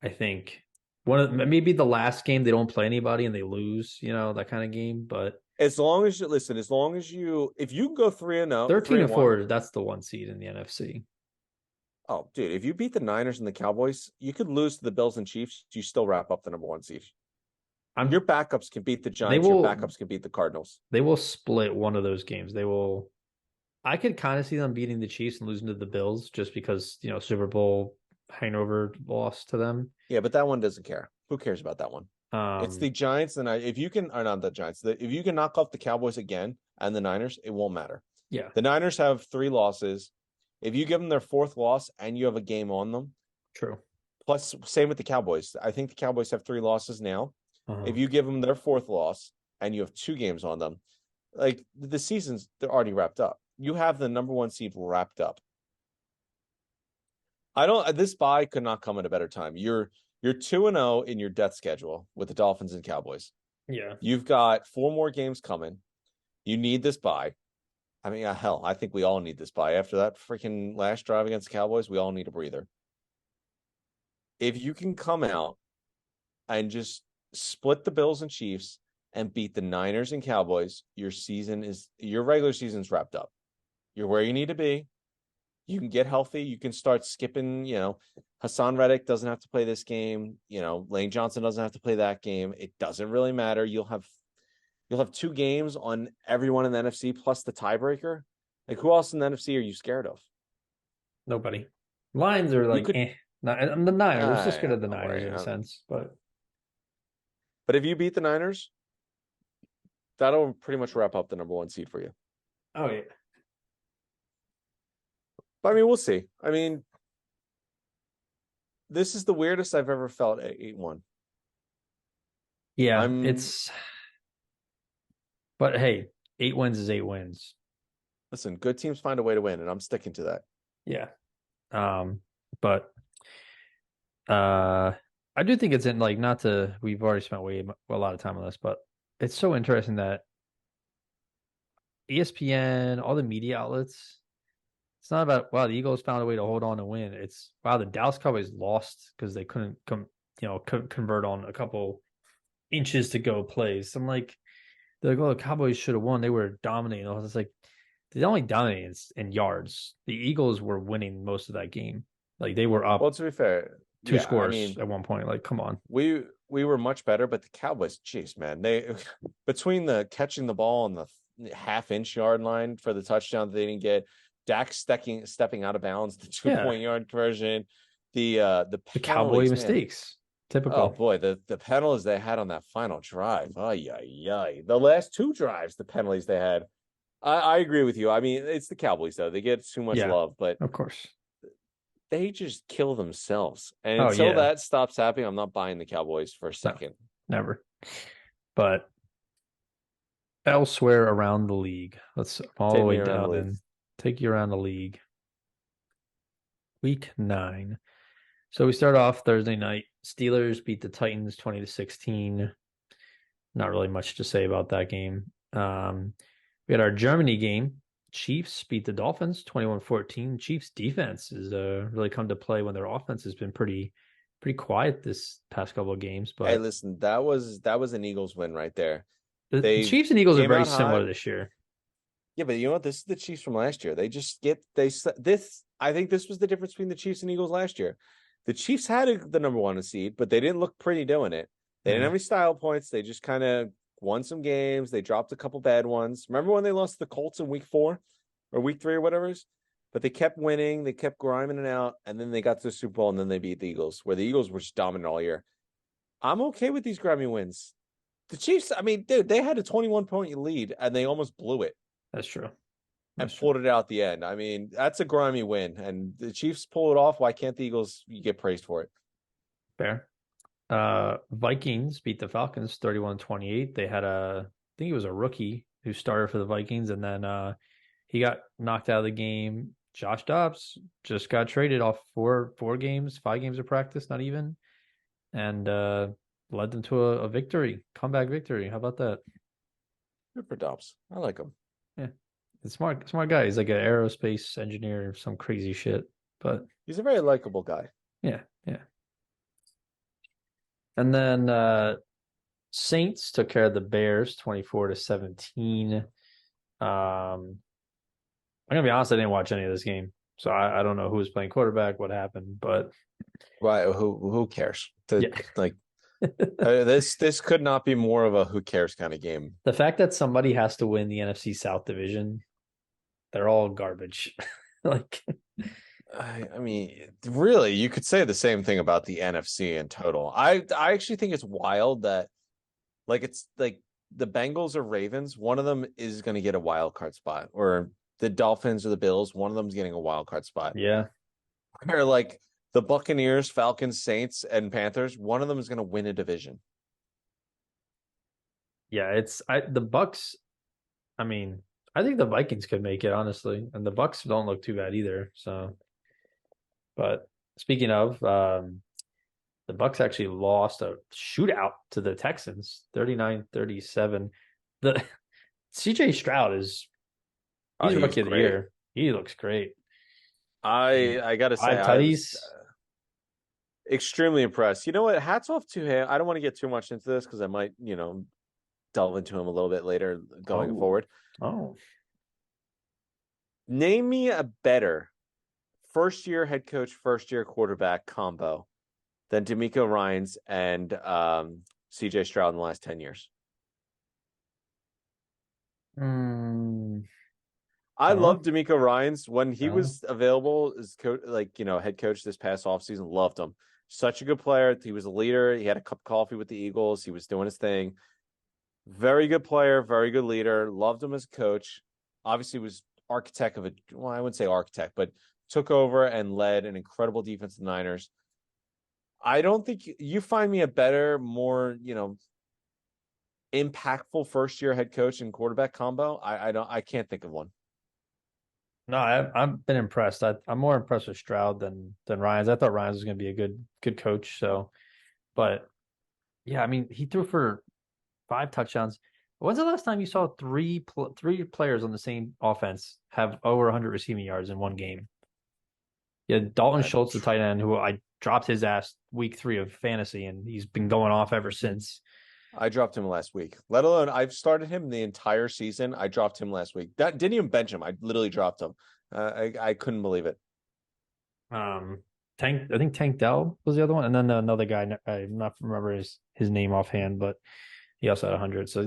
Speaker 1: I think one of maybe the last game they don't play anybody and they lose, that kind of game. But
Speaker 2: As long as you listen, as long as if you can go 3-0,
Speaker 1: 13
Speaker 2: 3
Speaker 1: and
Speaker 2: and 1.
Speaker 1: 4, that's the one seed in the NFC.
Speaker 2: Oh, dude, if you beat the Niners and the Cowboys, you could lose to the Bills and Chiefs. You still wrap up the number one seed.
Speaker 1: I'm
Speaker 2: Your backups can beat the
Speaker 1: they
Speaker 2: Giants. Your
Speaker 1: will
Speaker 2: backups can beat the Cardinals.
Speaker 1: they will split one of those games. They will. I could kind of see them beating the Chiefs and losing to the Bills just because Super Bowl hangover loss to them.
Speaker 2: Yeah, but that one doesn't care. Who cares about that one? It's
Speaker 1: Um,
Speaker 2: the Giants, and if you can, or not the Giants, if you can knock off the Cowboys again and the Niners, it won't matter.
Speaker 1: yeah,
Speaker 2: The Niners have 3 losses. If you give them their 4th loss and you have a game on them,
Speaker 1: true.
Speaker 2: plus same with the Cowboys. I think the Cowboys have 3 losses now.
Speaker 1: Uh-huh.
Speaker 2: If you give them their 4th loss and you have 2 games on them, like the season's they're already wrapped up. You have the number one seed wrapped up. I don't. This bye could not come at a better time. You're 2-0 in your death schedule with the Dolphins and Cowboys.
Speaker 1: Yeah,
Speaker 2: You've got 4 more games coming. You need this bye. I mean, hell, I think we all need this bye. After that freaking last drive against the Cowboys, we all need a breather. If you can come out and just split the Bills and Chiefs and beat the Niners and Cowboys, your regular season's wrapped up. You're where you need to be. You can get healthy. You can start skipping, Hassan Reddick doesn't have to play this game. Lane Johnson doesn't have to play that game. It doesn't really matter. You'll have 2 games on everyone in the NFC plus the tiebreaker. Like, who else in the NFC are you scared of?
Speaker 1: nobody. Lions are
Speaker 2: You
Speaker 1: like,
Speaker 2: could,
Speaker 1: I'm the Niners. We're still scared of the
Speaker 2: don't
Speaker 1: Niners
Speaker 2: worry.
Speaker 1: in a sense, but
Speaker 2: But if you beat the Niners, that'll pretty much wrap up the number one seed for you.
Speaker 1: oh yeah,
Speaker 2: But I mean, we'll see. I mean, this is the weirdest I've ever felt at 8-1.
Speaker 1: yeah.
Speaker 2: I'm
Speaker 1: But hey, 8 wins is 8 wins.
Speaker 2: Listen, good teams find a way to win, and I'm sticking to that.
Speaker 1: Yeah. But I do think it's in like not to. We've already spent a lot of time on this, but it's so interesting that ESPN, all the media outlets, it's not about wow, the Eagles found a way to hold on and win. It's wow, the Dallas Cowboys lost because they couldn't convert on a couple inches to go plays. I'm like, they're like, oh, the Cowboys should have won. They were dominating. I was like, they only dominated in yards. The Eagles were winning most of that game. Like they were up
Speaker 2: Well, to be fair,
Speaker 1: two
Speaker 2: yeah,
Speaker 1: scores
Speaker 2: I mean,
Speaker 1: at one point. Like, come on.
Speaker 2: we were much better, but the Cowboys, jeez, man, they between the catching the ball on the half-inch yard line for the touchdown that they didn't get, Dak stepping out of bounds, the 2 point yard conversion, the
Speaker 1: Cowboy
Speaker 2: penalties, man.
Speaker 1: mistakes.
Speaker 2: Oh
Speaker 1: Typical.
Speaker 2: boy, the penalties they had on that final drive. Oh yeah. The last 2 drives, the penalties they had. I agree with you. I mean, it's the Cowboys though. They get too much
Speaker 1: Yeah,
Speaker 2: love, but
Speaker 1: of course.
Speaker 2: they just kill themselves. And
Speaker 1: Oh
Speaker 2: until
Speaker 1: yeah.
Speaker 2: that stops happening, I'm not buying the Cowboys for a second.
Speaker 1: No, never. But elsewhere around the league, let's all
Speaker 2: Take
Speaker 1: the way
Speaker 2: me around the
Speaker 1: down
Speaker 2: league.
Speaker 1: and take you around the league. Week 9. So we start off Thursday night. Steelers beat the Titans 20-16. Not really much to say about that game. We had our Germany game. Chiefs beat the Dolphins 21-14. Chiefs defense has really come to play when their offense has been pretty quiet this past couple of games. But
Speaker 2: Hey, listen, that was an Eagles win right there.
Speaker 1: the Chiefs and Eagles are
Speaker 2: came
Speaker 1: very
Speaker 2: out
Speaker 1: similar
Speaker 2: hot.
Speaker 1: this year.
Speaker 2: Yeah, but you know what? This is the Chiefs from last year. They just get this. I think this was the difference between the Chiefs and Eagles last year. The Chiefs had the number one seed, but they didn't look pretty doing it. They didn't have any style points. They just kind of won some games. They dropped a couple bad ones. Remember when they lost to the Colts in week 4 or week 3 or whatever it is? But they kept winning. They kept grinding it out. And then they got to the Super Bowl and then they beat the Eagles, where the Eagles were just dominant all year. I'm okay with these grimy wins. The Chiefs, I mean, dude, they had a 21-point lead and they almost blew it.
Speaker 1: That's true.
Speaker 2: And pulled it out at the end. I mean, that's a grimy win. And the Chiefs pull it off. Why can't the Eagles get praised for it?
Speaker 1: Fair. Vikings beat the Falcons 31-28. They had I think he was a rookie who started for the Vikings, and then he got knocked out of the game. Josh Dobbs just got traded off 5 games of practice, not even. and led them to a victory, comeback victory. How about that?
Speaker 2: Good for Dobbs. I like him.
Speaker 1: Yeah, it's smart guy. He's like an aerospace engineer or some crazy shit. But
Speaker 2: He's a very likable guy.
Speaker 1: yeah, yeah. And then Saints took care of the Bears 24-17. I'm gonna be honest, I didn't watch any of this game. So I don't know who was playing quarterback, what happened, but
Speaker 2: Why? Who cares?
Speaker 1: yeah.
Speaker 2: Like this could not be more of a who cares kind of game.
Speaker 1: The fact that somebody has to win the NFC South division, they're all garbage. Like
Speaker 2: I mean, really, you could say the same thing about the NFC in total. I actually think it's wild that it's like the Bengals or Ravens, one of them is going to get a wild card spot, or the Dolphins or the Bills, one of them is getting a wild card spot.
Speaker 1: yeah.
Speaker 2: Or like the Buccaneers, Falcons, Saints, and Panthers, one of them is going to win a division.
Speaker 1: Yeah, the Bucks, I mean, I think the Vikings could make it, honestly. And the Bucks don't look too bad either. So but speaking of, the Bucks actually lost a shootout to the Texans, 39-37. The CJ Stroud he's
Speaker 2: He's
Speaker 1: rookie of the
Speaker 2: great.
Speaker 1: year. He looks great.
Speaker 2: I gotta say,
Speaker 1: Five
Speaker 2: I was
Speaker 1: tutties.
Speaker 2: extremely impressed. You know what? Hats off to him. I don't want to get too much into this because I might, delve into him a little bit later going
Speaker 1: Oh,
Speaker 2: forward.
Speaker 1: oh.
Speaker 2: Name me a better first year head coach, first year quarterback combo than D'Amico Ryans and CJ Stroud in the last 10 years.
Speaker 1: Mm,
Speaker 2: I
Speaker 1: I don't
Speaker 2: love
Speaker 1: know.
Speaker 2: D'Amico Ryans when he
Speaker 1: No.
Speaker 2: was available as head coach this past offseason. Loved him. Such a good player. He was a leader. He had a cup of coffee with the Eagles. He was doing his thing. Very good player, very good leader. Loved him as a coach. Obviously was architect of I wouldn't say architect, but took over and led an incredible defense of the Niners. I don't think you find me a better, more, impactful first year head coach and quarterback combo. I can't think of one.
Speaker 1: No, I've been impressed. I'm more impressed with Stroud than Ryan's. I thought Ryan's was going to be a good coach. So, but yeah, I mean, he threw for 5 touchdowns. When's the last time you saw three players on the same offense have over 100 receiving yards in one game? Yeah, Dalton
Speaker 2: That's
Speaker 1: Schultz, the
Speaker 2: true.
Speaker 1: tight end, who I dropped his ass week 3 of fantasy, and he's been going off ever since.
Speaker 2: I dropped him last week. Let alone I've started him the entire season. I dropped him last week. That didn't even bench him. I literally dropped him. I couldn't believe it.
Speaker 1: I think Tank Dell was the other one, and then another guy. I'm not remember his name offhand, but he also had 100. So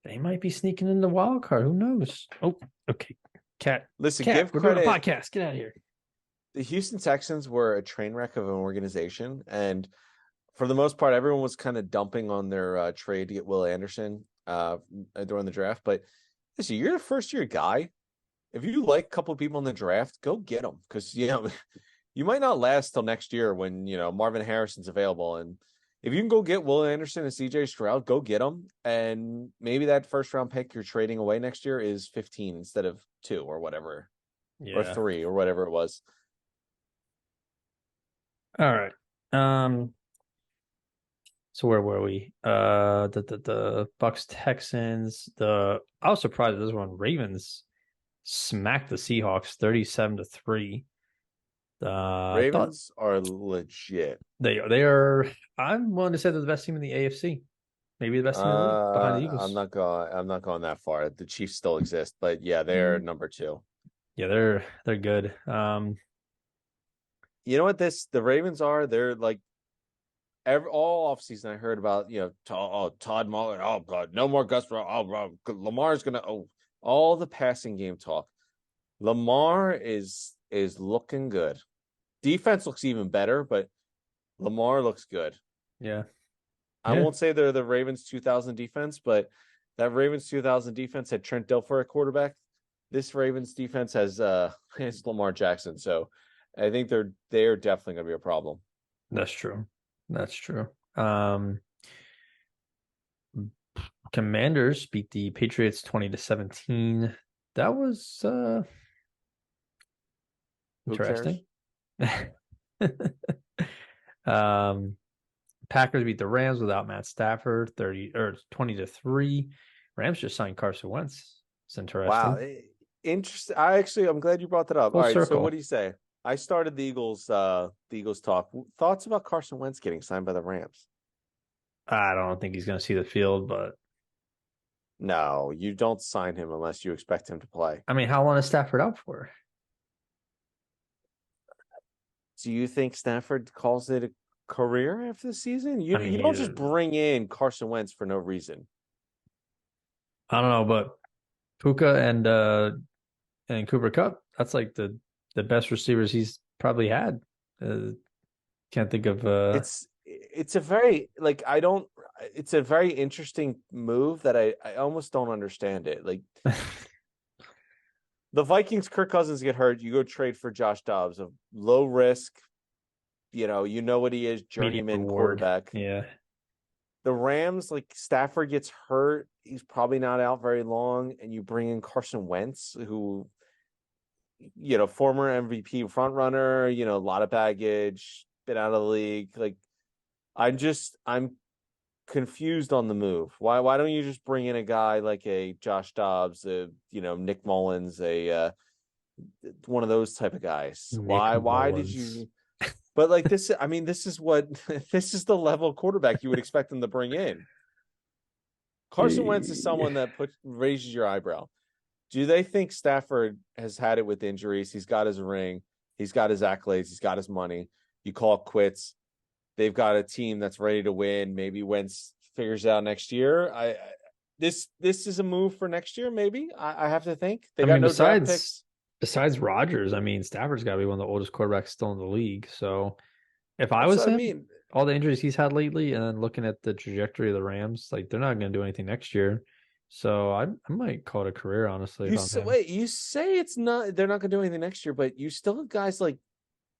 Speaker 1: they might be sneaking in the wild card. Who knows? Oh, okay.
Speaker 2: Listen,
Speaker 1: Cat,
Speaker 2: give
Speaker 1: we're doing a
Speaker 2: credit.
Speaker 1: podcast. Get out of here.
Speaker 2: The Houston Texans were a train wreck of an organization, and for the most part, everyone was kind of dumping on their trade to get Will Anderson during the draft. But listen, you're a first year guy. If you like a couple of people in the draft, go get them because you might not last till next year when Marvin Harrison's available. And if you can go get Will Anderson and CJ Stroud, go get them. And maybe that first round pick you're trading away next year is 15 instead of 2 or whatever, or
Speaker 1: Yeah.
Speaker 2: 3 or whatever it was.
Speaker 1: All right. So where were we? The Bucks Texans. I was surprised at this one. Ravens smacked the Seahawks 37-3. I thought
Speaker 2: Ravens are legit.
Speaker 1: they are. I'm willing to say they're the best team in the AFC. Maybe the best team in the league behind the
Speaker 2: I'm
Speaker 1: Eagles.
Speaker 2: not going. I'm not going that far. The Chiefs still exist, but yeah, they're
Speaker 1: Mm.
Speaker 2: number 2.
Speaker 1: Yeah, they're good.
Speaker 2: You know what the Ravens are? They're like all offseason I heard about, Todd Muller. Oh God, no more Gus. Lamar's gonna all the passing game talk. Lamar is looking good. Defense looks even better, but Lamar looks good.
Speaker 1: Yeah,
Speaker 2: I
Speaker 1: yeah,
Speaker 2: won't say they're the Ravens 2000 defense, but that Ravens 2000 defense had Trent Dilfer at quarterback. This Ravens defense has has Lamar Jackson, so I think they're definitely going to be a problem.
Speaker 1: that's true. That's true. Um, Commanders beat the Patriots 20-17. That was
Speaker 2: Who cares?
Speaker 1: interesting. Packers beat the Rams without Matt Stafford, 20-3. Rams just signed Carson Wentz. It's
Speaker 2: Wow.
Speaker 1: interesting.
Speaker 2: Interesting. I'm glad you brought that up. All
Speaker 1: Full
Speaker 2: right. So what do
Speaker 1: circle.
Speaker 2: you say? I started the Eagles talk. Thoughts about Carson Wentz getting signed by the Rams?
Speaker 1: I don't think he's going to see the field, but
Speaker 2: No, you don't sign him unless you expect him to play.
Speaker 1: I mean, how long is Stafford out for?
Speaker 2: Do you think Stafford calls it a career after the season?
Speaker 1: I
Speaker 2: You don't just
Speaker 1: mean,
Speaker 2: bring in Carson Wentz for no reason.
Speaker 1: I don't know, but Puka and Cooper Cup, that's like the best receivers he's probably had. Can't think of
Speaker 2: It's a very like I don't it's a very interesting move that I almost don't understand it. Like the Vikings, Kirk Cousins get hurt, you go trade for Josh Dobbs, a low risk, you know what he is,
Speaker 1: medium
Speaker 2: journeyman
Speaker 1: reward.
Speaker 2: quarterback.
Speaker 1: Yeah.
Speaker 2: The Rams, like Stafford gets hurt, he's probably not out very long, and you bring in Carson Wentz, who former MVP front runner, a lot of baggage, been out of the league. Like I'm confused on the move. Why don't you just bring in a guy like a Josh Dobbs, Nick Mullins, a one of those type of guys?
Speaker 1: Nick
Speaker 2: Why did
Speaker 1: Mullins.
Speaker 2: you? But like this, I mean, this is what this is the level of quarterback you would expect them to bring in. Carson Wentz is
Speaker 1: Yeah.
Speaker 2: someone that raises your eyebrow. Do they think Stafford has had it with injuries? He's got his ring, he's got his accolades, he's got his money. You call it quits. They've got a team that's ready to win. Maybe Wentz figures it out next year. This is a move for next year. Maybe I have to think they
Speaker 1: I
Speaker 2: got
Speaker 1: mean,
Speaker 2: no draft
Speaker 1: besides
Speaker 2: picks.
Speaker 1: besides Rodgers, I mean, Stafford's got to be one of the oldest quarterbacks still in the league. So if I
Speaker 2: That's
Speaker 1: was
Speaker 2: what I
Speaker 1: him,
Speaker 2: mean.
Speaker 1: all the injuries he's had lately, and then looking at the trajectory of the Rams, like they're not going to do anything next year. So I might call it a career, honestly, if
Speaker 2: You
Speaker 1: I'm
Speaker 2: say,
Speaker 1: him.
Speaker 2: wait, you say it's not. They're not going to do anything next year, but you still have guys like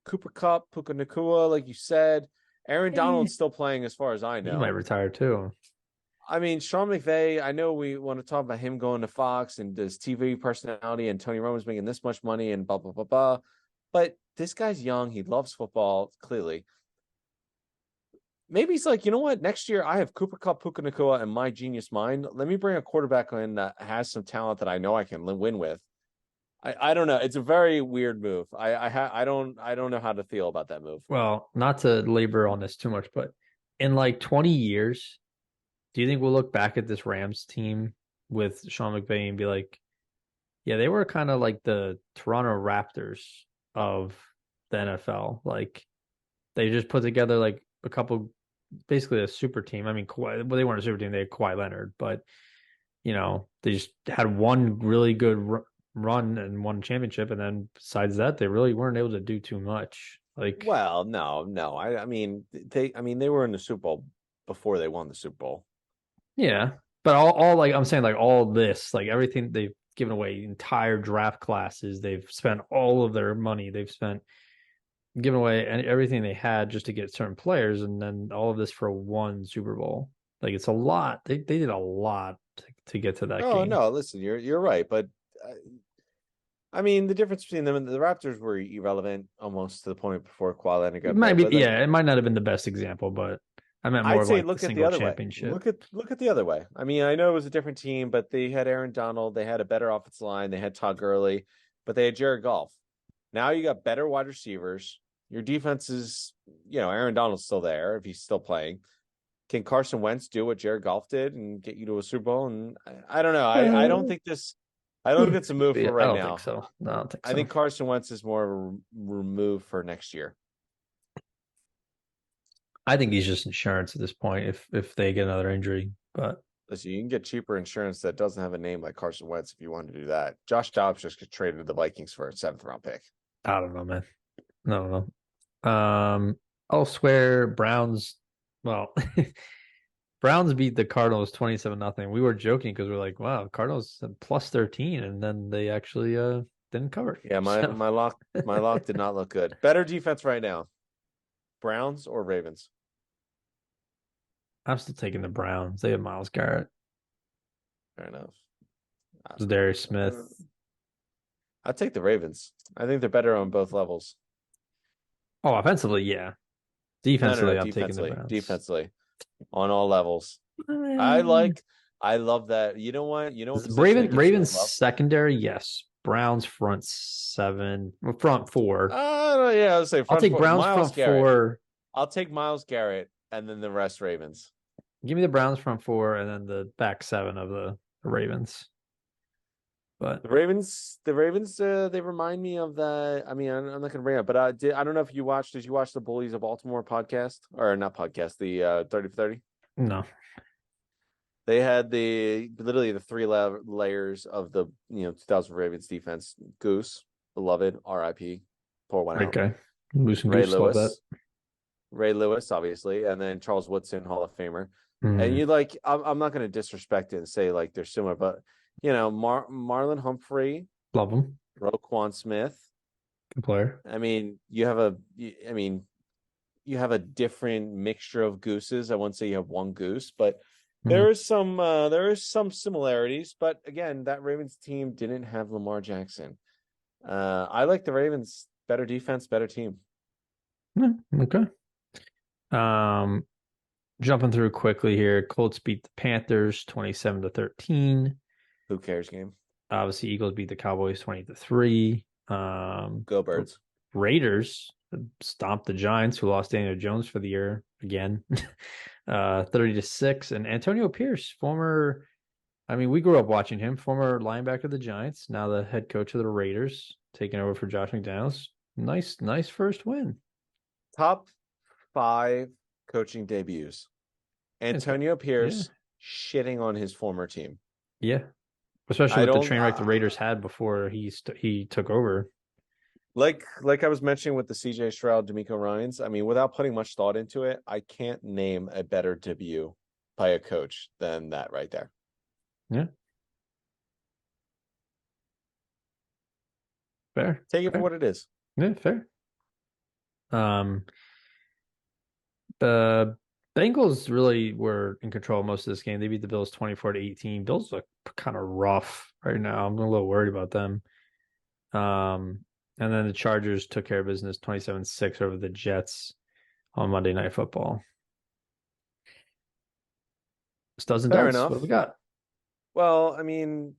Speaker 2: Cooper Cup, Puka Nakua, like you said. Aaron
Speaker 1: Eh,
Speaker 2: Donald's still playing, as far as I
Speaker 1: he might
Speaker 2: know.
Speaker 1: retire too.
Speaker 2: I mean, Sean McVay, I know we want to talk about him going to Fox and his TV personality and Tony Romo's making this much money and blah, blah, blah, blah. But this guy's young. He loves football, clearly. Maybe he's like, you know what? Next year, I have Cooper Cup, Puka Nakua, and my genius mind. Let me bring a quarterback in that has some talent that I know I can win with. I don't know. It's a very weird move. I don't know how to feel about that move.
Speaker 1: Well, not to labor on this too much, but in like 20 years, do you think we'll look back at this Rams team with Sean McVay and be like, yeah, they were kind of like the Toronto Raptors of the NFL. Like they just put together like a couple, basically a super team. I mean, well, they weren't a super team; they had Kawhi Leonard, but they just had one really good run and one championship, and then besides that, they really weren't able to do too much. Like,
Speaker 2: Well, no. I mean they were in the Super Bowl before they won the Super Bowl.
Speaker 1: yeah, but all like I'm saying, like all this, like everything they've given away, entire draft classes, they've spent all of their money, they've spent giving away everything they had just to get certain players, and then all of this for one Super Bowl. Like it's a lot. They did a lot to get to that
Speaker 2: Oh
Speaker 1: game.
Speaker 2: no, listen, you're right, but uh, I mean the difference between them and the Raptors were irrelevant almost to the point before Kawhi Leonard
Speaker 1: It
Speaker 2: got
Speaker 1: might
Speaker 2: there.
Speaker 1: be,
Speaker 2: But like
Speaker 1: yeah, it might not have been the best example, but I meant more
Speaker 2: I'd
Speaker 1: of
Speaker 2: say
Speaker 1: like the
Speaker 2: look at the
Speaker 1: single
Speaker 2: other way.
Speaker 1: championship.
Speaker 2: Look at the other way. I mean, I know it was a different team, but they had Aaron Donald, they had a better offensive line, they had Todd Gurley, but they had Jared Goff. Now you got better wide receivers. Your defense is, Aaron Donald's still there if he's still playing. Can Carson Wentz do what Jared Goff did and get you to a Super Bowl? And I don't know. I don't
Speaker 1: Uh,
Speaker 2: think this. I don't think it's a move
Speaker 1: yeah,
Speaker 2: for
Speaker 1: I
Speaker 2: right
Speaker 1: don't think
Speaker 2: now.
Speaker 1: so. No, I don't think
Speaker 2: I
Speaker 1: so.
Speaker 2: think Carson Wentz is more of a remove for next year.
Speaker 1: I think he's just insurance at this point if they get another injury. But
Speaker 2: Listen, you can get cheaper insurance that doesn't have a name like Carson Wentz if you want to do that. Josh Dobbs just got traded to the Vikings for a seventh round pick.
Speaker 1: I don't know, man. I don't know. Elsewhere, Browns. Well, Browns beat the Cardinals 27-0. We were joking because we're like, wow, Cardinals had plus 13, and then they actually didn't cover.
Speaker 2: Yeah, my
Speaker 1: So
Speaker 2: my lock my lock did not look good. Better defense right now. Browns or Ravens?
Speaker 1: I'm still taking the Browns. They have Miles Garrett.
Speaker 2: Fair enough.
Speaker 1: It's Darius
Speaker 2: Uh,
Speaker 1: Smith.
Speaker 2: I'd take the Ravens. I think they're better on both levels.
Speaker 1: Oh, offensively, yeah.
Speaker 2: No.
Speaker 1: Defensively, I'm taking the
Speaker 2: Defensively,
Speaker 1: Browns.
Speaker 2: defensively, on all levels.
Speaker 1: Eh,
Speaker 2: I love that. You know what? You know what position it gives you
Speaker 1: Ravens
Speaker 2: love?
Speaker 1: secondary, yes. Browns front four.
Speaker 2: Yeah, I would say
Speaker 1: I'll
Speaker 2: front
Speaker 1: take
Speaker 2: foot.
Speaker 1: Browns
Speaker 2: Miles
Speaker 1: front
Speaker 2: Garrett.
Speaker 1: four.
Speaker 2: I'll take Miles Garrett, and then the rest Ravens.
Speaker 1: Give me the Browns front four, and then the back seven of the Ravens. But
Speaker 2: The Ravens, they remind me of the. I mean, I'm not going to bring it up, but I don't know if you watched. Did you watch the Bullies of Baltimore podcast or not podcast? The 30 for 30.
Speaker 1: no,
Speaker 2: They had literally the three layers of the 2000 Ravens defense. Goose, beloved, R.I.P. Pour one out.
Speaker 1: okay. Moose and
Speaker 2: Ray
Speaker 1: Goose, love that.
Speaker 2: Lewis, Ray Lewis, obviously, and then Charles Woodson, Hall of Famer. And
Speaker 1: Mm,
Speaker 2: you like, I'm not going to disrespect it and say like they're similar, but Marlon Humphrey,
Speaker 1: love them.
Speaker 2: Roquan Smith.
Speaker 1: Good player.
Speaker 2: I mean, you have a different mixture of gooses. I wouldn't say you have one goose, but
Speaker 1: Mm,
Speaker 2: there is some similarities. But again, that Ravens team didn't have Lamar Jackson. I like the Ravens. Better defense, better team.
Speaker 1: okay. Um, Jumping through quickly here. Colts beat the Panthers 27-13.
Speaker 2: Who cares game?
Speaker 1: Obviously, Eagles beat the Cowboys 20-3.
Speaker 2: Go Birds.
Speaker 1: Raiders stomped the Giants, who lost Daniel Jones for the year again, 30-6. And Antonio Pierce, we grew up watching him, former linebacker of the Giants, now the head coach of the Raiders, taking over for Josh McDaniels. Nice first win.
Speaker 2: Top 5 coaching debuts. Antonio Pierce shitting on his former team.
Speaker 1: Yeah. Especially with the train wreck the Raiders had before he took over.
Speaker 2: Like I was mentioning with the CJ Stroud, D'Amico Ryans, I mean, without putting much thought into it, I can't name a better debut by a coach than that right there.
Speaker 1: Yeah. Fair.
Speaker 2: Take it for what it is.
Speaker 1: Yeah, fair. The Bengals really were in control most of this game. They beat the Bills 24-18. Bills look kind of rough right now. I'm a little worried about them. And then the Chargers took care of business 27-6 over the Jets on Monday Night Football. Studs and
Speaker 2: Fair
Speaker 1: duds.
Speaker 2: enough.
Speaker 1: What do we got?
Speaker 2: Well, I mean,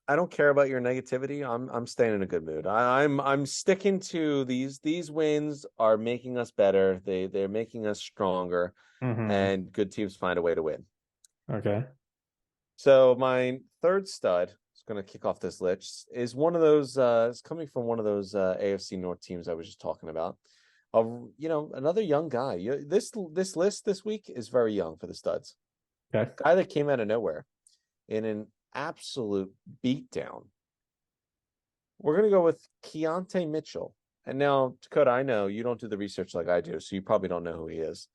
Speaker 2: I don't care about your negativity. I'm staying in a good mood. I'm sticking to these wins are making us better. They're making us stronger, and good teams find a way to win.
Speaker 1: Okay.
Speaker 2: So my third stud is going to kick off this list is one of those. It's coming from one of those AFC North teams I was just talking about. Another young guy. This list this week is very young for the studs.
Speaker 1: Okay.
Speaker 2: Guy that came out of nowhere in an absolute beatdown. We're going to go with Keontae Mitchell. And now, Dakota, I know you don't do the research like I do, so you probably don't know who he is.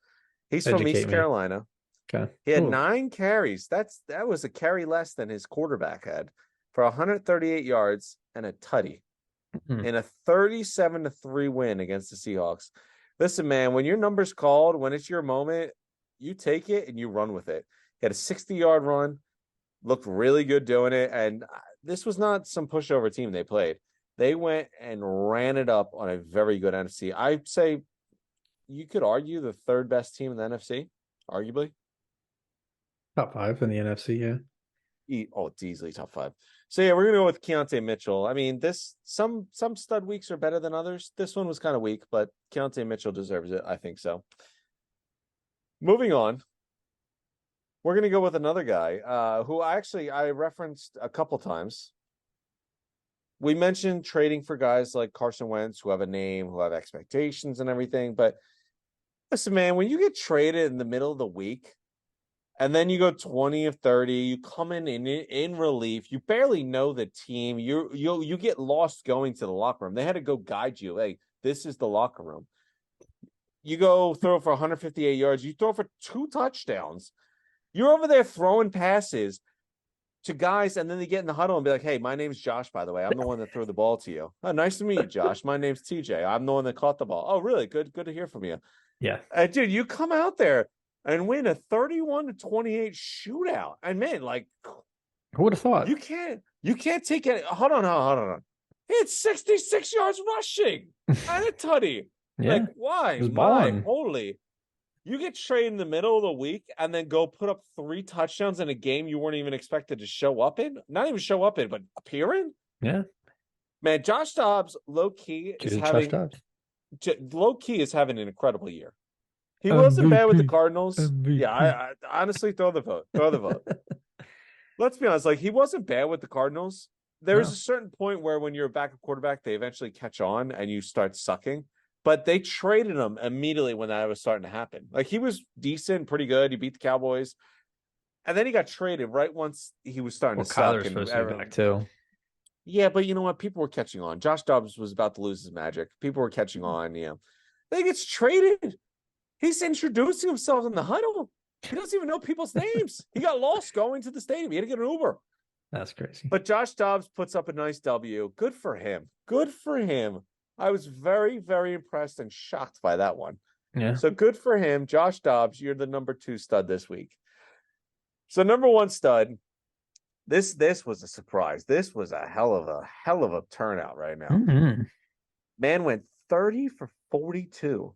Speaker 2: He's from East Carolina.
Speaker 1: Okay.
Speaker 2: He had 9 carries. That was a carry less than his quarterback had for 138 yards and a tutty in a 37-3 win against the Seahawks. Listen, man, when your number's called, when it's your moment, you take it and you run with it. He had a 60-yard run, looked really good doing it, and this was not some pushover team they played. They went and ran it up on a very good NFC. I'd say you could argue the third best team in the NFC, arguably.
Speaker 1: Top 5 in the NFC, yeah.
Speaker 2: It's easily top 5. So yeah, we're gonna go with Keontae Mitchell. I mean, some stud weeks are better than others. This one was kind of weak, but Keontae Mitchell deserves it. I think so. Moving on, we're gonna go with another guy who I referenced a couple times. We mentioned trading for guys like Carson Wentz, who have a name, who have expectations and everything. But listen, man, when you get traded in the middle of the week, and then you go 20 of 30, you come in relief. You barely know the team. You get lost going to the locker room. They had to go guide you. Hey, this is the locker room. You go throw for 158 yards. You throw for 2 touchdowns. You're over there throwing passes to guys, and then they get in the huddle and be like, hey, my name's Josh, by the way. I'm the one that threw the ball to you. Oh, nice to meet you, Josh. My name's TJ. I'm the one that caught the ball. Oh, really? Good to hear from you.
Speaker 1: Yeah.
Speaker 2: Dude, you come out there and win a 31-28 shootout. And man, like,
Speaker 1: who would have thought?
Speaker 2: You can't take it. Hold on. He had 66 yards rushing and a tutty.
Speaker 1: Yeah,
Speaker 2: Like,
Speaker 1: he
Speaker 2: why?
Speaker 1: was
Speaker 2: My
Speaker 1: balling.
Speaker 2: holy. You get traded in the middle of the week and then go put up 3 touchdowns in a game you weren't even expected to show up in? Not even show up in, but appear in?
Speaker 1: Yeah,
Speaker 2: Man, Josh Dobbs
Speaker 1: dude, touched up.
Speaker 2: low key is having an incredible year. He wasn't bad with the
Speaker 1: MVP,
Speaker 2: Cardinals. Yeah,
Speaker 1: MVP.
Speaker 2: I honestly throw the vote. Throw the vote. Let's be honest, like he wasn't bad with the Cardinals. There's a
Speaker 1: No,
Speaker 2: certain point where when you're a backup quarterback, they eventually catch on and you start sucking. But they traded him immediately when that was starting to happen. Like he was decent, pretty good. He beat the Cowboys. And then he got traded right once he was starting
Speaker 1: well,
Speaker 2: to suck.
Speaker 1: Kyler's
Speaker 2: And
Speaker 1: supposed to be back too.
Speaker 2: yeah, but you know what? People were catching on. Josh Dobbs was about to lose his magic. People were catching on. Then he gets traded. He's introducing himself in the huddle. He doesn't even know people's names. He got lost going to the stadium. He had to get an Uber.
Speaker 1: That's crazy.
Speaker 2: But Josh Dobbs puts up a nice W. Good for him. Good for him. I was very, very impressed and shocked by that one.
Speaker 1: Yeah.
Speaker 2: So good for him. Josh Dobbs, you're the number 2 stud this week. So number 1 stud, this was a surprise. This was a hell of a turnout right now.
Speaker 1: Mm-hmm.
Speaker 2: Man went 30 for 42.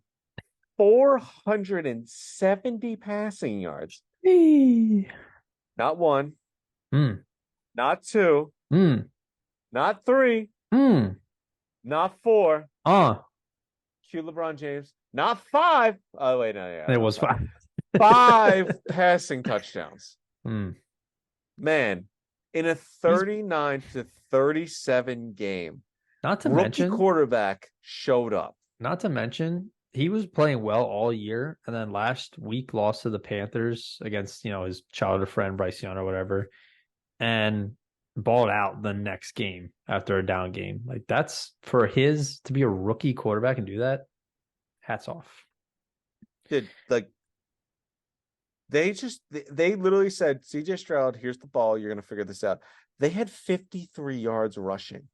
Speaker 2: 470 passing yards.
Speaker 1: Hey.
Speaker 2: Not 1,
Speaker 1: Mm.
Speaker 2: not 2,
Speaker 1: Mm.
Speaker 2: not 3,
Speaker 1: Mm.
Speaker 2: not 4. Cue LeBron James. Not 5. Oh, wait, no, yeah.
Speaker 1: It was 5.
Speaker 2: 5 passing touchdowns.
Speaker 1: Mm.
Speaker 2: Man, in a 39-37 game,
Speaker 1: Not to
Speaker 2: rookie
Speaker 1: mention,
Speaker 2: quarterback showed up.
Speaker 1: not to mention, he was playing well all year, and then last week lost to the Panthers against his childhood friend Bryce Young or whatever, and balled out the next game after a down game. Like that's for his to be a rookie quarterback and do that. Hats off.
Speaker 2: Did like they literally said, CJ Stroud, here's the ball. You're going to figure this out. They had 53 yards rushing.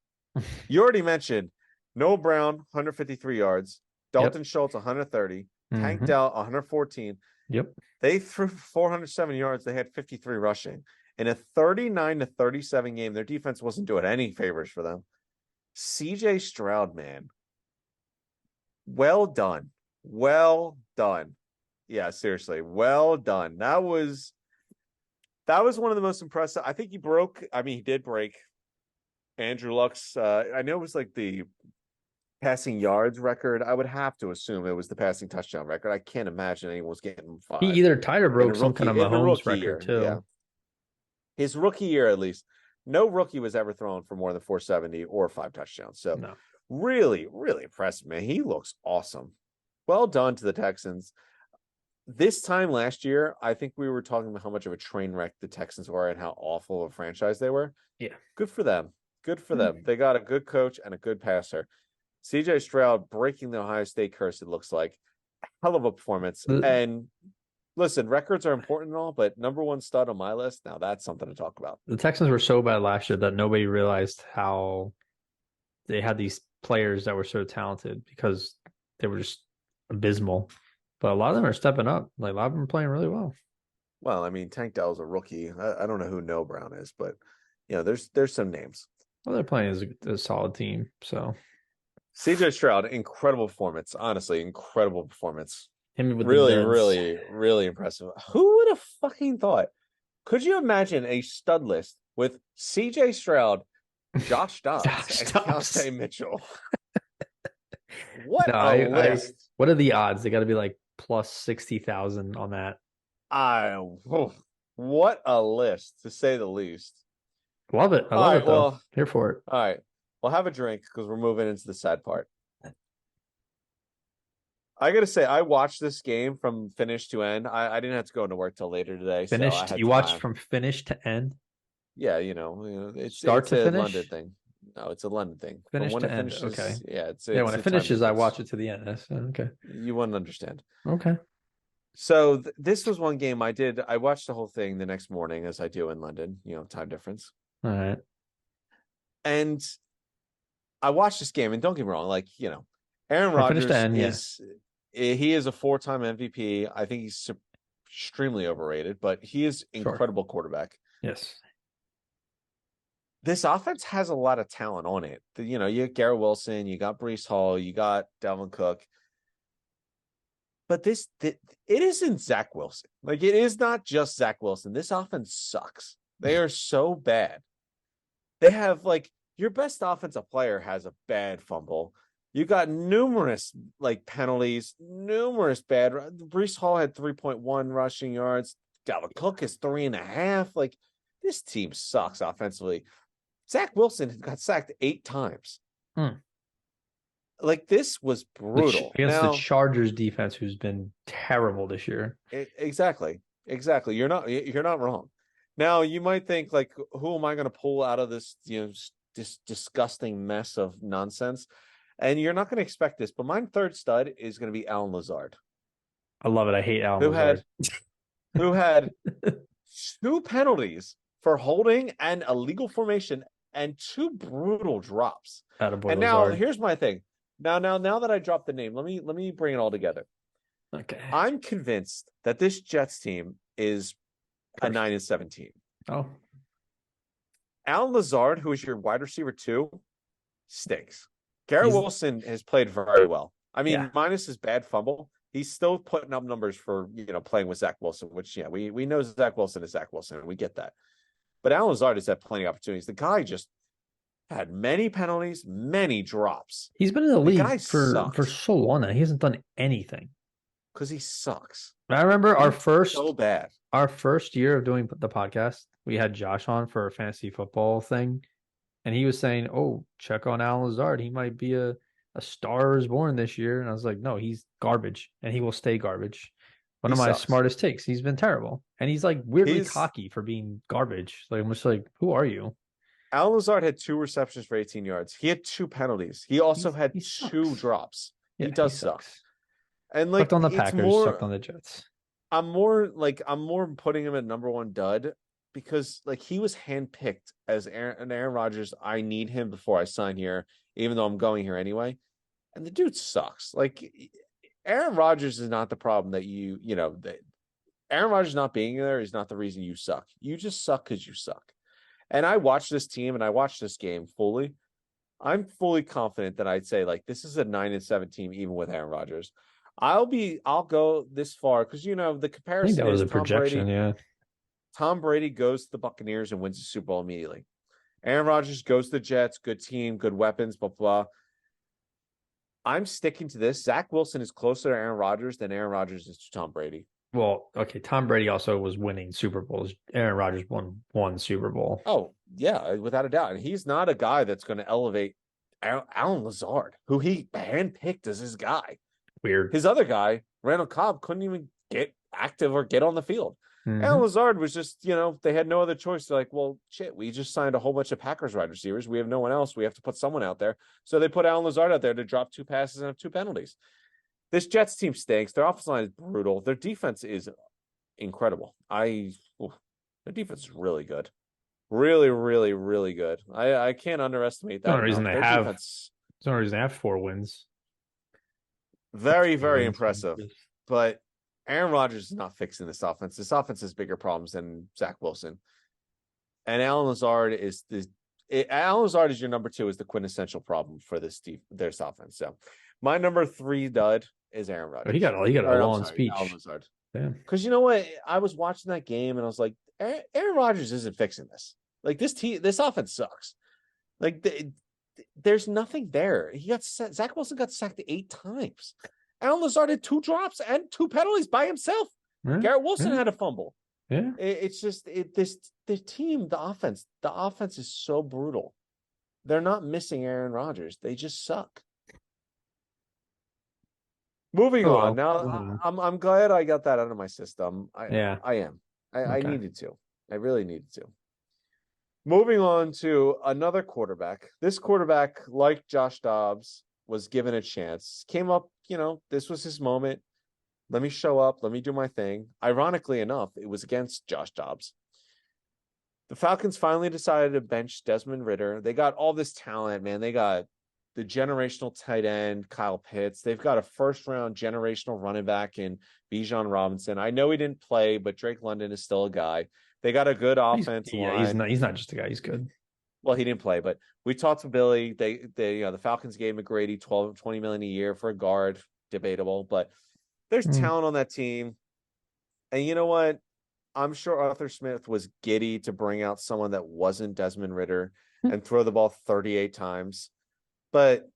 Speaker 2: You already mentioned Noah Brown, 153 yards. Dalton Schultz, 130. Tank Dell, 114.
Speaker 1: Yep.
Speaker 2: They threw 407 yards. They had 53 rushing. In a 39-37 game, their defense wasn't doing any favors for them. CJ Stroud, man. Well done. Well done. Yeah, seriously. Well done. That was one of the most impressive. I think he did break Andrew Luck's. I know it was like the passing yards record. I would have to assume it was the passing touchdown record. I can't imagine anyone was getting 5.
Speaker 1: He either tied or broke some kind of Mahomes record
Speaker 2: year,
Speaker 1: too.
Speaker 2: Yeah. His rookie year, at least, no rookie was ever thrown for more than 470 or 5 touchdowns. So
Speaker 1: No.
Speaker 2: really, really impressive, man. He looks awesome. Well done to the Texans. This time last year, I think we were talking about how much of a train wreck the Texans were and how awful of a franchise they were.
Speaker 1: Yeah.
Speaker 2: Good for them. Good for them. They got a good coach and a good passer. CJ Stroud breaking the Ohio State curse, it looks like. Hell of a performance. And listen, records are important and all, but number 1 stud on my list, now that's something to talk about.
Speaker 1: The Texans were so bad last year that nobody realized how they had these players that were so talented because they were just abysmal. But a lot of them are stepping up. Like a lot of them are playing really well.
Speaker 2: Well, I mean, Tank Dell's a rookie. I don't know who Noah Brown is, but there's some names.
Speaker 1: Well, they're playing as a solid team. So
Speaker 2: CJ Stroud, incredible performance. Honestly, incredible performance.
Speaker 1: him with
Speaker 2: Really,
Speaker 1: the
Speaker 2: really, really impressive. Who would have fucking thought? Could you imagine a stud list with CJ Stroud, Josh Dobbs, and Keontae Mitchell? What a list.
Speaker 1: What are the odds? They got to be like plus 60,000 on that.
Speaker 2: What a list, to say the least.
Speaker 1: Love it. I love it, though.
Speaker 2: Well,
Speaker 1: here for it.
Speaker 2: All right. Well, have a drink because we're moving into the sad part. I got to say, I watched this game from finish to end. I didn't have to go into work till later today.
Speaker 1: Finished?
Speaker 2: So
Speaker 1: you watched from finish to end?
Speaker 2: Yeah, it's
Speaker 1: start
Speaker 2: it's
Speaker 1: to
Speaker 2: a
Speaker 1: finish?
Speaker 2: London thing. No, it's a London thing.
Speaker 1: Finish
Speaker 2: when
Speaker 1: to
Speaker 2: it
Speaker 1: end.
Speaker 2: Finishes,
Speaker 1: okay.
Speaker 2: Yeah,
Speaker 1: when it finishes, I watch it to the end. Okay.
Speaker 2: You wouldn't understand.
Speaker 1: Okay.
Speaker 2: So this was one game I did. I watched the whole thing the next morning, as I do in London. Time difference.
Speaker 1: All right.
Speaker 2: And I watched this game, and don't get me wrong, Aaron Rodgers he is a 4-time MVP. I think he's extremely overrated, but he is incredible quarterback.
Speaker 1: Yes.
Speaker 2: This offense has a lot of talent on it. You got Garrett Wilson, you got Breece Hall, you got Dalvin Cook. But it isn't Zach Wilson. Like, it is not just Zach Wilson. This offense sucks. They are so bad. They have, like, your best offensive player has a bad fumble. You got numerous, like, penalties, numerous bad. Breece Hall had 3.1 rushing yards. Dalvin Cook is 3.5. Like, this team sucks offensively. Zach Wilson got sacked 8 times. Like, this was brutal.
Speaker 1: Against the Chargers defense, who's been terrible this year.
Speaker 2: Exactly. You're not wrong. Now, you might think, like, who am I going to pull out of this, this disgusting mess of nonsense? And you're not going to expect this, but my third stud is going to be Allen Lazard.
Speaker 1: I love it. I hate Allen Lazard.
Speaker 2: Who had 2 penalties for holding and illegal formation and 2 brutal drops. And now, here's my thing. Now that I dropped the name, let me bring it all together.
Speaker 1: Okay.
Speaker 2: I'm convinced that this Jets team is a 9-17.
Speaker 1: Oh.
Speaker 2: Allen Lazard, who is your wide receiver 2, stinks. Garrett Wilson has played very well. I mean, minus his bad fumble, he's still putting up numbers for, playing with Zach Wilson, which, we know Zach Wilson is Zach Wilson, and we get that. But Allen Lazard has had plenty of opportunities. The guy just had many penalties, many drops.
Speaker 1: He's been in the league for so long now. He hasn't done anything.
Speaker 2: Because he sucks.
Speaker 1: I remember
Speaker 2: so bad.
Speaker 1: Our first year of doing the podcast, we had Josh on for a fantasy football thing. And he was saying, oh, check on Allen Lazard. He might be a star is born this year. And I was like, no, he's garbage. And he will stay garbage. One of my smartest takes. He's been terrible. And he's like weirdly cocky for being garbage. Like, I'm just like, who are you?
Speaker 2: Allen Lazard had 2 receptions for 18 yards. He had 2 penalties. He also had 2 drops.
Speaker 1: Yeah,
Speaker 2: he does suck. And like,
Speaker 1: sucked on the Packers, sucked on the Jets.
Speaker 2: I'm more putting him at number 1 dud because, like, he was handpicked as Aaron Rodgers. I need him before I sign here, even though I'm going here anyway. And the dude sucks. Like, Aaron Rodgers is not the problem that Aaron Rodgers not being there is not the reason you suck. You just suck because you suck. And I watched this team and I watched this game fully. I'm fully confident that I'd say, like, this is a 9-7 team, even with Aaron Rodgers. I'll go this far because, the comparison.
Speaker 1: I think that was a projection, yeah.
Speaker 2: Tom Brady goes to the Buccaneers and wins the Super Bowl immediately. Aaron Rodgers goes to the Jets, good team, good weapons, blah, blah. I'm sticking to this. Zach Wilson is closer to Aaron Rodgers than Aaron Rodgers is to Tom Brady.
Speaker 1: Well, okay, Tom Brady also was winning Super Bowls. Aaron Rodgers won 1 Super Bowl.
Speaker 2: Oh, yeah, without a doubt. And he's not a guy that's going to elevate Allen Lazard, who he handpicked as his guy.
Speaker 1: Weird.
Speaker 2: His other guy, Randall Cobb, couldn't even get active or get on the field.
Speaker 1: Mm-hmm.
Speaker 2: Allen Lazard was just, they had no other choice. They're like, well, shit, we just signed a whole bunch of Packers wide receivers. We have no one else. We have to put someone out there. So they put Allen Lazard out there to drop 2 passes and have 2 penalties. This Jets team stinks. Their offensive line is brutal. Their defense is incredible. Their defense is really good. Really, really, really good. I can't underestimate that.
Speaker 1: There's no reason they have 4 wins.
Speaker 2: Very, very impressive. But Aaron Rodgers is not fixing this offense. This offense has bigger problems than Zach Wilson. And Allen Lazard is your number 2, is the quintessential problem for this offense. So my number 3 dud is Aaron Rodgers.
Speaker 1: He got a long speech.
Speaker 2: Allen Lazard. Because you know what? I was watching that game and I was like, Aaron Rodgers isn't fixing this. Like, this offense sucks. Like, there's nothing there. Zach Wilson got sacked 8 times. Allen Lazard had 2 drops and 2 penalties by himself. Garrett Wilson had a fumble.
Speaker 1: Yeah.
Speaker 2: It's just the team, the offense is so brutal. They're not missing Aaron Rodgers. They just suck. Moving on. Now, I'm glad I got that out of my system. I am. I needed to. I really needed to. Moving on to another quarterback. This quarterback, like Josh Dobbs, was given a chance. Came up, this was his moment. Let me show up. Let me do my thing. Ironically enough, it was against Josh Dobbs. The Falcons finally decided to bench Desmond Ridder. They got all this talent, man. They got the generational tight end, Kyle Pitts. They've got a first-round generational running back in Bijan Robinson. I know he didn't play, but Drake London is still a guy. They got a good offense line.
Speaker 1: He's not just a guy. He's good.
Speaker 2: Well, he didn't play, but we talked to Billy. They the Falcons gave McGrady $20 million a year for a guard. Debatable, but There's
Speaker 1: Mm,
Speaker 2: talent on that team. And you know what? I'm sure Arthur Smith was giddy to bring out someone that wasn't Desmond Ritter and throw the ball 38 times. But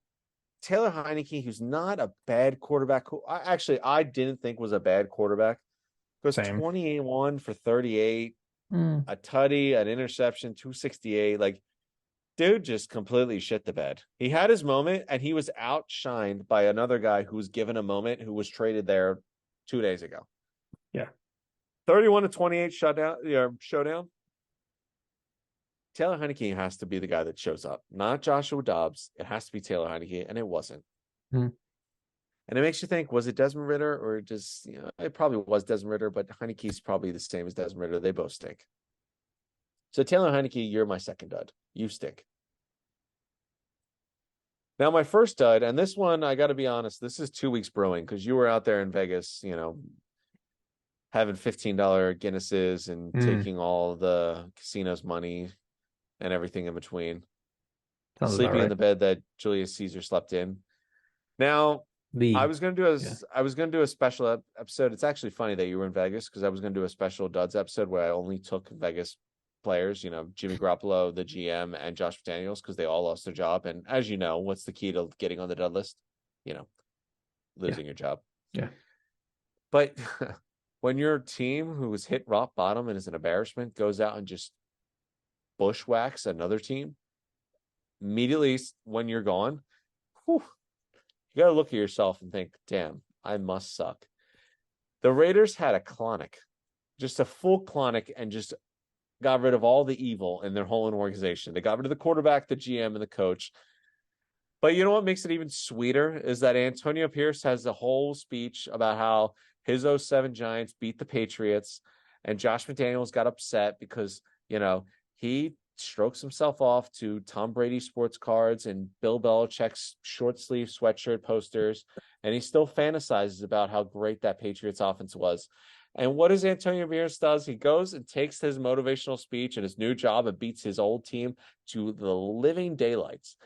Speaker 2: Taylor Heineke, who's not a bad quarterback, who I didn't think was a bad quarterback, goes
Speaker 1: same.
Speaker 2: 21 for 38,
Speaker 1: Mm,
Speaker 2: a tutty, an interception, 268. Like, dude just completely shit the bed. He had his moment and he was outshined by another guy who was given a moment who was traded there 2 days ago.
Speaker 1: yeah.
Speaker 2: 31 to 28 showdown. Taylor Heineke has to be the guy that shows up, not Joshua Dobbs. It has to be Taylor Heineke, and it wasn't.
Speaker 1: Mm,
Speaker 2: And it makes you think, was it Desmond Ritter or just, it probably was Desmond Ritter, but Heineke's probably the same as Desmond Ritter. They both stink. So Taylor Heineke, you're my second dud. You stink. Now, my first dud, and this one, I got to be honest, this is 2 weeks brewing because you were out there in Vegas, having $15 Guinnesses and
Speaker 1: mm,
Speaker 2: taking all the casino's money and everything in between,
Speaker 1: sounds about
Speaker 2: sleeping in
Speaker 1: right.
Speaker 2: the bed that Julius Caesar slept in. Now, I
Speaker 1: The
Speaker 2: was gonna do a
Speaker 1: yeah.
Speaker 2: I was gonna do a special episode. It's actually funny that you were in Vegas because I was gonna do a special duds episode where I only took Vegas players, Jimmy Garoppolo, the GM, and Josh McDaniels because they all lost their job. And as you know, what's the key to getting on the dud list? You know,
Speaker 1: Yeah.
Speaker 2: losing your job.
Speaker 1: Yeah.
Speaker 2: But when your team who was hit rock bottom and is an embarrassment goes out and just bushwhacks another team immediately when you're gone, whew, you got to look at yourself and think, damn, I must suck. The Raiders had a clonic, just a full clonic, and just got rid of all the evil in their whole organization. They got rid of the quarterback, the GM, and the coach. But you know what makes it even sweeter is that Antonio Pierce has a whole speech about how his '07 Giants beat the Patriots, and Josh McDaniels got upset because, he strokes himself off to Tom Brady sports cards and Bill Belichick's short sleeve sweatshirt posters, and he still fantasizes about how great that Patriots offense was. And what does Antonio Pierce does? He goes and takes his motivational speech and his new job and beats his old team to the living daylights.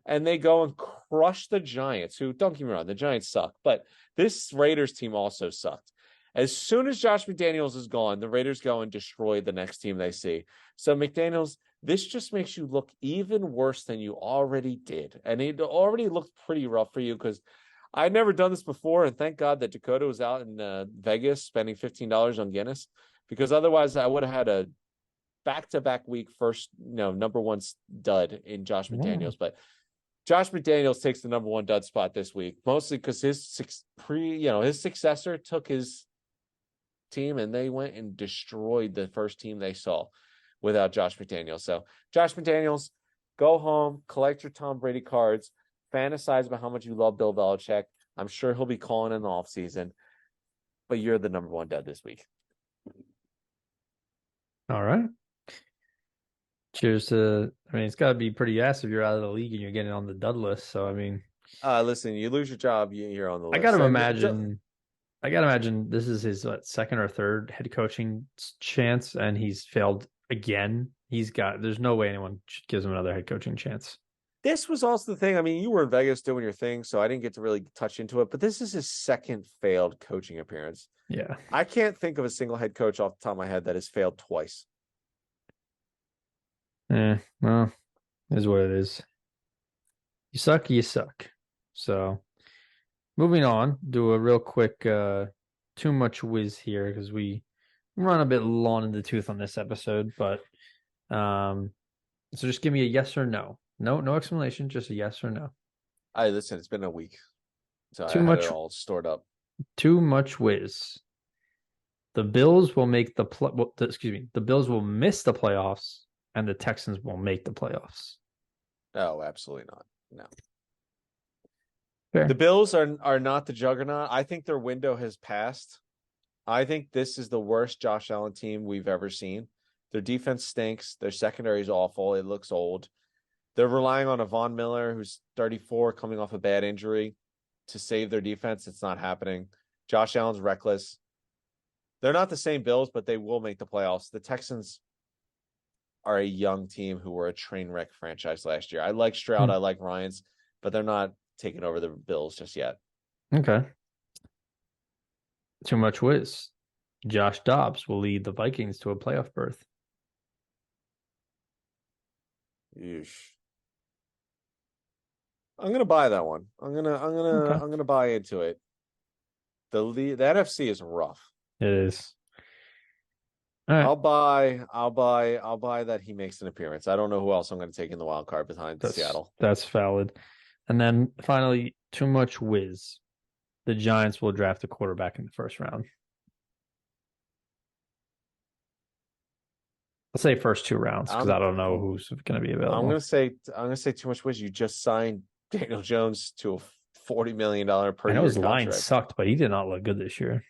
Speaker 2: And they go and crush the Giants, who, don't get me wrong, the Giants suck, but this Raiders team also sucked. As soon as Josh McDaniels is gone, the Raiders go and destroy the next team they see. So McDaniels, this just makes you look even worse than you already did. And it already looked pretty rough for you because I'd never done this before. And thank God that Dakota was out in Vegas spending $15 on Guinness, because otherwise I would have had a back-to-back week first, number one dud in Josh
Speaker 1: Yeah.
Speaker 2: McDaniels. But Josh McDaniels takes the number one dud spot this week, mostly because his successor took his team and they went and destroyed the first team they saw without Josh McDaniels. So Josh McDaniels, go home, collect your Tom Brady cards, fantasize about how much you love Bill Belichick. I'm sure he'll be calling in the offseason, but you're the number one dud this week.
Speaker 1: All right. Cheers to, I mean, it's got to be pretty ass if you're out of the league and you're getting on the dud list. So, I mean,
Speaker 2: Listen, you lose your job, you're on the
Speaker 1: I got
Speaker 2: list.
Speaker 1: to
Speaker 2: And
Speaker 1: imagine, I got to imagine this is his second or third head coaching chance, and he's failed again. There's no way anyone gives him another head coaching chance.
Speaker 2: this was also the thing. I mean, you were in Vegas doing your thing, so I didn't get to really touch into it, but this is his second failed coaching appearance.
Speaker 1: Yeah.
Speaker 2: I can't think of a single head coach off the top of my head that has failed twice.
Speaker 1: Well, is what it is. You suck, you suck. So, moving on, do a real quick too much whiz here because we run a bit long in the tooth on this episode, but so just give me a yes or no. No explanation, just a yes or no.
Speaker 2: I listen, it's been a week, so
Speaker 1: Too
Speaker 2: I had it
Speaker 1: much
Speaker 2: all stored up.
Speaker 1: too much whiz. The Bills will make excuse me, the Bills will miss the playoffs and the Texans will make the playoffs.
Speaker 2: No, absolutely not. No. The
Speaker 1: Fair.
Speaker 2: Bills are not the juggernaut. I think their window has passed. I think this is the worst Josh Allen team we've ever seen. Their defense stinks. Their secondary is awful. It looks old. They're relying on a Von Miller, who's 34, coming off a bad injury, to save their defense. It's not happening. Josh Allen's reckless. They're not the same Bills, but they will make the playoffs. The Texans are a young team who were a train wreck franchise last year. I like Stroud.
Speaker 1: Hmm.
Speaker 2: I like Ryans,,, but they're not taking over the Bills just yet.
Speaker 1: Okay. Too much whiz. Josh Dobbs will lead the Vikings to a playoff berth.
Speaker 2: Yeesh. I'm gonna buy that one.
Speaker 1: Okay.
Speaker 2: I'm gonna buy into it. The NFC is rough.
Speaker 1: It is. All right.
Speaker 2: I'll buy that he makes an appearance. I don't know who else I'm gonna take in the wild card behind Seattle.
Speaker 1: That's valid. And then finally, too much whiz. The Giants will draft a quarterback in the first round. Let's say first two rounds because I don't know who's going to be available.
Speaker 2: I'm gonna say too much wish. You just signed Daniel Jones to a $40 million per
Speaker 1: I know
Speaker 2: year
Speaker 1: his line
Speaker 2: contract.
Speaker 1: sucked, but he did not look good this year.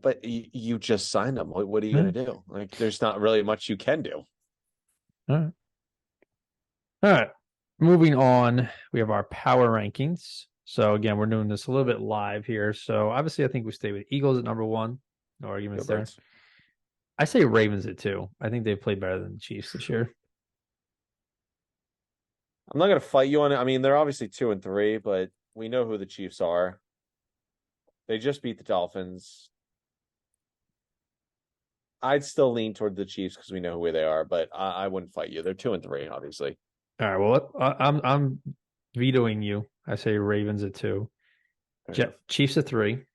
Speaker 2: But you just signed him. What are you gonna do? Like, there's not really much you can do.
Speaker 1: All right. All right. Moving on, we have our power rankings. So again, we're doing this a little bit live here. So obviously, I think we stay with Eagles at number one. No arguments there. I say Ravens at two. I think they've played better than the Chiefs this year.
Speaker 2: I'm not gonna fight you on it. I mean, they're obviously 2 and 3, but we know who the Chiefs are. They just beat the Dolphins. I'd still lean toward the Chiefs because we know who they are, but I wouldn't fight you. They're 2 and 3, obviously.
Speaker 1: All right. Well, I'm vetoing you. I say Ravens at two. Chiefs at three.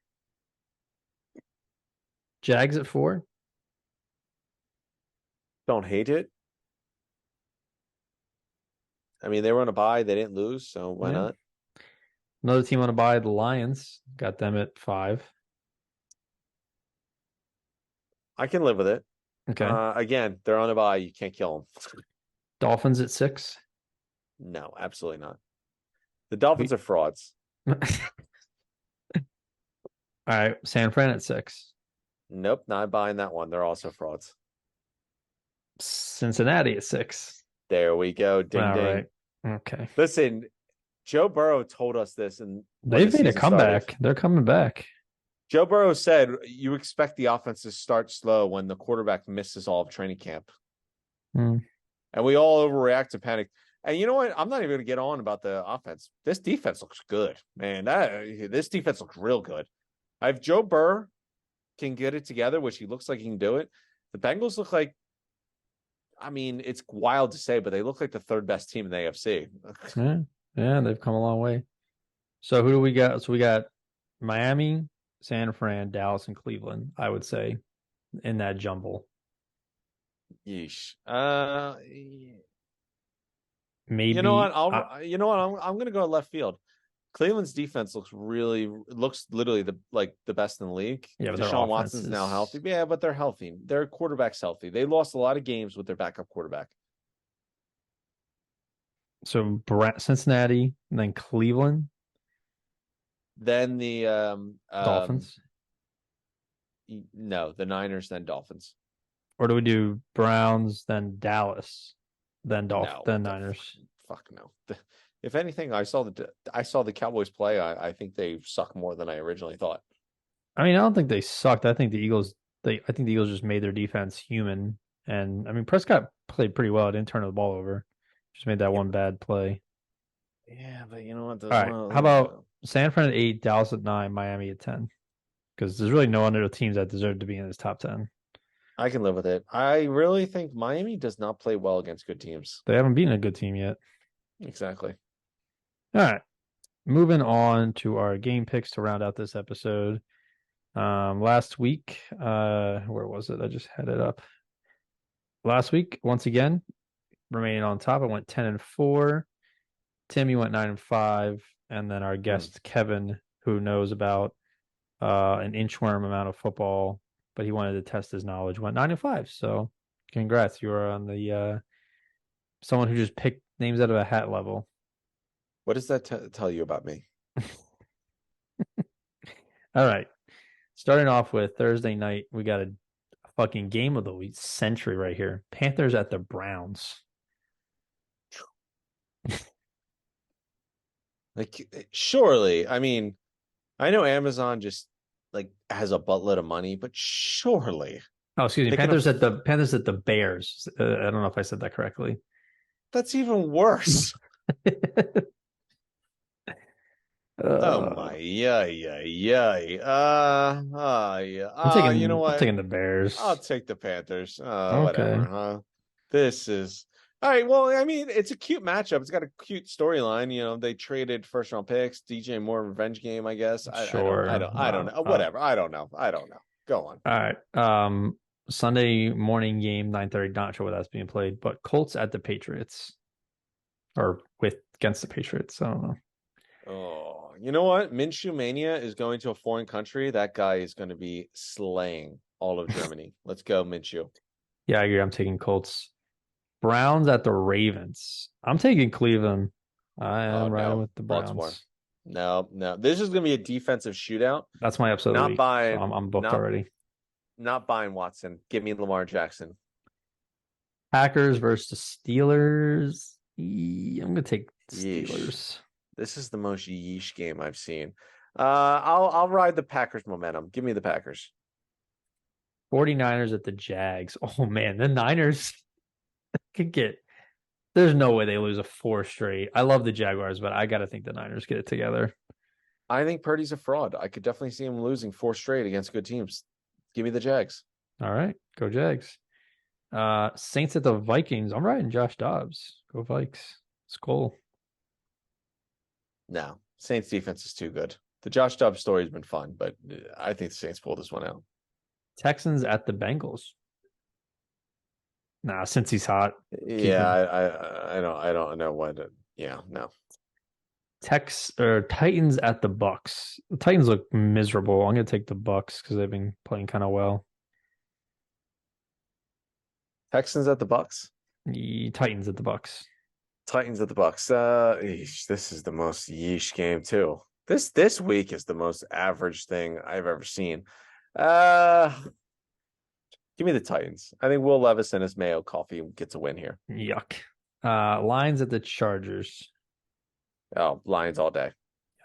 Speaker 1: Jags at four.
Speaker 2: Don't hate it. I mean, they were on a bye. They didn't lose, so why not?
Speaker 1: Another team on a bye, the Lions. Got them at five.
Speaker 2: I can live with it.
Speaker 1: Okay.
Speaker 2: Again, they're on a bye. You can't kill them.
Speaker 1: Dolphins at six.
Speaker 2: No, absolutely not. The Dolphins are frauds.
Speaker 1: All right. San Fran at six.
Speaker 2: Nope, not buying that one. They're also frauds.
Speaker 1: Cincinnati at six.
Speaker 2: There we go. Ding,
Speaker 1: all
Speaker 2: ding.
Speaker 1: Right. Okay.
Speaker 2: Listen, Joe Burrow told us this, and
Speaker 1: they've made a comeback.
Speaker 2: Started.
Speaker 1: They're coming back.
Speaker 2: Joe Burrow said you expect the offense to start slow when the quarterback misses all of training camp. And we all overreact to panic. And you know what? I'm not even going to get on about the offense. This defense looks good, man. This defense looks real good. If Joe Burrow can get it together, which he looks like he can do it, the Bengals look like, I mean, it's wild to say, but they look like the third best team in the AFC.
Speaker 1: Yeah, they've come a long way. So who do we got? So we got Miami, San Fran, Dallas, and Cleveland, I would say, in that jumble.
Speaker 2: Yeesh.
Speaker 1: Maybe.
Speaker 2: You know what? I'm going to go left field. Cleveland's defense looks literally the best in the league.
Speaker 1: Yeah,
Speaker 2: Deshaun Watson's now healthy. Yeah, but they're healthy. Their quarterback's healthy. They lost a lot of games with their backup quarterback.
Speaker 1: So Cincinnati, and then Cleveland.
Speaker 2: Then the
Speaker 1: Dolphins.
Speaker 2: No, the Niners, then Dolphins.
Speaker 1: Or do we do Browns, then Dallas, then Dolphins, then Niners?
Speaker 2: Fuck no. If anything, I saw the Cowboys play. I think they suck more than I originally thought.
Speaker 1: I mean, I don't think they sucked. I think the Eagles just made their defense human. And I mean, Prescott played pretty well. Didn't turn the ball over. Just made that one bad play.
Speaker 2: Yeah, but you know what?
Speaker 1: All right. How about San Fran at 8, Dallas at 9, Miami at 10? Because there's really no other teams that deserve to be in this top 10.
Speaker 2: I can live with it. I really think Miami does not play well against good teams.
Speaker 1: They haven't beaten a good team yet.
Speaker 2: Exactly.
Speaker 1: All right. Moving on to our game picks to round out this episode. Last week, where was it? I just had it up. Last week, once again, remaining on top, I went 10-4. Tim, you went 9-5, and then our guest Kevin, who knows about an inchworm amount of football, but he wanted to test his knowledge, went 9-5. So, congrats! You are on the someone who just picked names out of a hat level.
Speaker 2: What does that tell you about me?
Speaker 1: All right. Starting off with Thursday night, we got a fucking game of the century right here. Panthers at the Browns.
Speaker 2: Like, surely, I mean, I know Amazon just has a buttload of money, but surely.
Speaker 1: Oh, excuse me. Panthers at the Bears. I don't know if I said that correctly.
Speaker 2: That's even worse. Oh
Speaker 1: Uh,
Speaker 2: my, yeah. Yeah. You know
Speaker 1: I'm
Speaker 2: what?
Speaker 1: taking the
Speaker 2: I'll
Speaker 1: Bears.
Speaker 2: take the Panthers.
Speaker 1: Okay,
Speaker 2: Whatever, huh? This is all right. Well, I mean, it's a cute matchup. It's got a cute storyline. You know, they traded first round picks, DJ Moore revenge game, I guess.
Speaker 1: sure.
Speaker 2: I don't know. Whatever. I don't know. Go on.
Speaker 1: All right. Sunday morning game, 9:30. Not sure where that's being played, but Colts at the Patriots, or with against the Patriots. I don't know.
Speaker 2: Oh, you know what? Minshew Mania is going to a foreign country. That guy is going to be slaying all of Germany. Let's go, Minshew.
Speaker 1: Yeah, I agree. I'm taking Colts. Browns at the Ravens. I'm taking Cleveland. I
Speaker 2: Oh
Speaker 1: am riding
Speaker 2: no,
Speaker 1: with the
Speaker 2: Baltimore.
Speaker 1: Browns.
Speaker 2: No. This is going to be a defensive shootout.
Speaker 1: That's my episode of the
Speaker 2: Not
Speaker 1: week, so
Speaker 2: buying,
Speaker 1: I'm booked
Speaker 2: not
Speaker 1: already.
Speaker 2: not buying Watson. Give me Lamar Jackson.
Speaker 1: Packers versus the Steelers. I'm gonna take
Speaker 2: Yeesh.
Speaker 1: Steelers.
Speaker 2: This is the most yeesh game I've seen. I'll ride the Packers momentum. Give me the Packers.
Speaker 1: 49ers at the Jags. Oh man, the Niners could get. There's no way they lose a four straight. I love the Jaguars, but I gotta think the Niners get it together.
Speaker 2: I think Purdy's a fraud. I could definitely see him losing four straight against good teams. Give me the Jags.
Speaker 1: All right, go Jags. Saints at the Vikings. I'm riding Josh Dobbs. Go Vikes. Skull.
Speaker 2: No, Saints defense is too good. The Josh Dobbs story has been fun, but I think the Saints pulled this one out.
Speaker 1: Texans at the Bengals. Nah, since he's hot, keep
Speaker 2: Yeah,
Speaker 1: him.
Speaker 2: I don't know what. Yeah, no.
Speaker 1: Titans at the Bucks. The Titans look miserable. I'm gonna take the Bucks because they've been playing kind of well.
Speaker 2: Texans at the Bucks.
Speaker 1: Titans at the Bucks.
Speaker 2: Titans at the Bucks. This is the most yeesh game too. This week is the most average thing I've ever seen. Uh Give me the Titans. I think Will Levis and his Mayo coffee gets a win here.
Speaker 1: Yuck. Lions at the Chargers.
Speaker 2: Oh, Lions all day.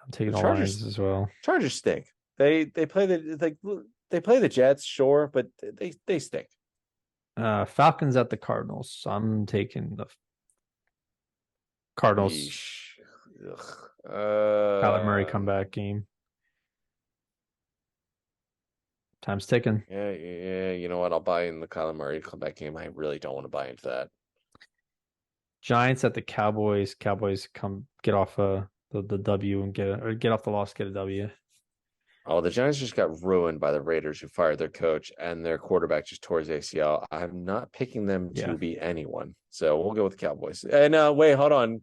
Speaker 1: I'm taking
Speaker 2: The
Speaker 1: the
Speaker 2: Chargers
Speaker 1: Lions as well.
Speaker 2: Chargers stink. They play they play the Jets, sure, but they stink.
Speaker 1: Falcons at the Cardinals. I'm taking the Cardinals.
Speaker 2: Yeesh. Ugh.
Speaker 1: Kyler Murray comeback game. Time's ticking.
Speaker 2: Yeah. You know what? I'll buy in the Kyler Murray comeback game. I really don't want to buy into that.
Speaker 1: Giants at the Cowboys. Cowboys come get off the W and get off the loss, get a W.
Speaker 2: Oh, the Giants just got ruined by the Raiders, who fired their coach and their quarterback just tore his ACL. I'm not picking them to be anyone, so we'll go with the Cowboys. And wait, hold on.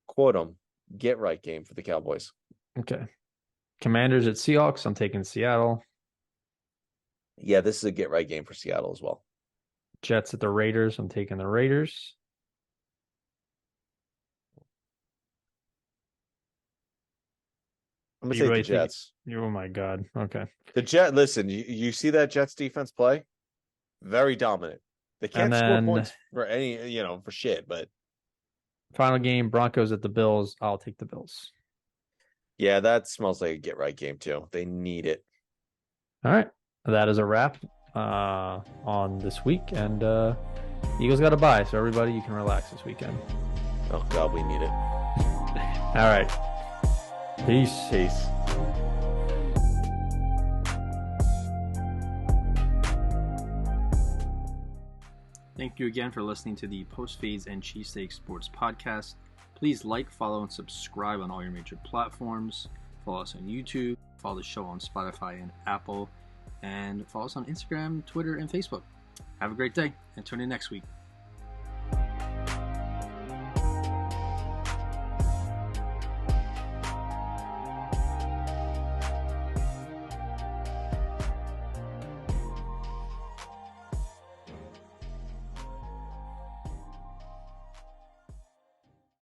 Speaker 2: Quote them. Get right game for the Cowboys.
Speaker 1: Okay. Commanders at Seahawks. I'm taking Seattle.
Speaker 2: Yeah, this is a get right game for Seattle as well.
Speaker 1: Jets at the Raiders. I'm taking the Raiders.
Speaker 2: I'm gonna
Speaker 1: You
Speaker 2: take
Speaker 1: really
Speaker 2: the Jets.
Speaker 1: oh my God. Okay.
Speaker 2: Listen, you see that Jets defense play? Very dominant. They can't score points for any, for shit, but
Speaker 1: final game, Broncos at the Bills. I'll take the Bills.
Speaker 2: yeah, that smells like a get right game too. They need it.
Speaker 1: All right. That is a wrap on this week. And Eagles got a bye, so everybody, you can relax this weekend.
Speaker 2: Oh God, we need it.
Speaker 1: All right. Peace.
Speaker 2: Peace.
Speaker 1: Thank you again for listening to the Post-Fades and Cheesesteaks Sports Podcast. Please like, follow, and subscribe on all your major platforms. Follow us on YouTube. Follow the show on Spotify and Apple. And follow us on Instagram, Twitter, and Facebook. Have a great day, and tune in next week.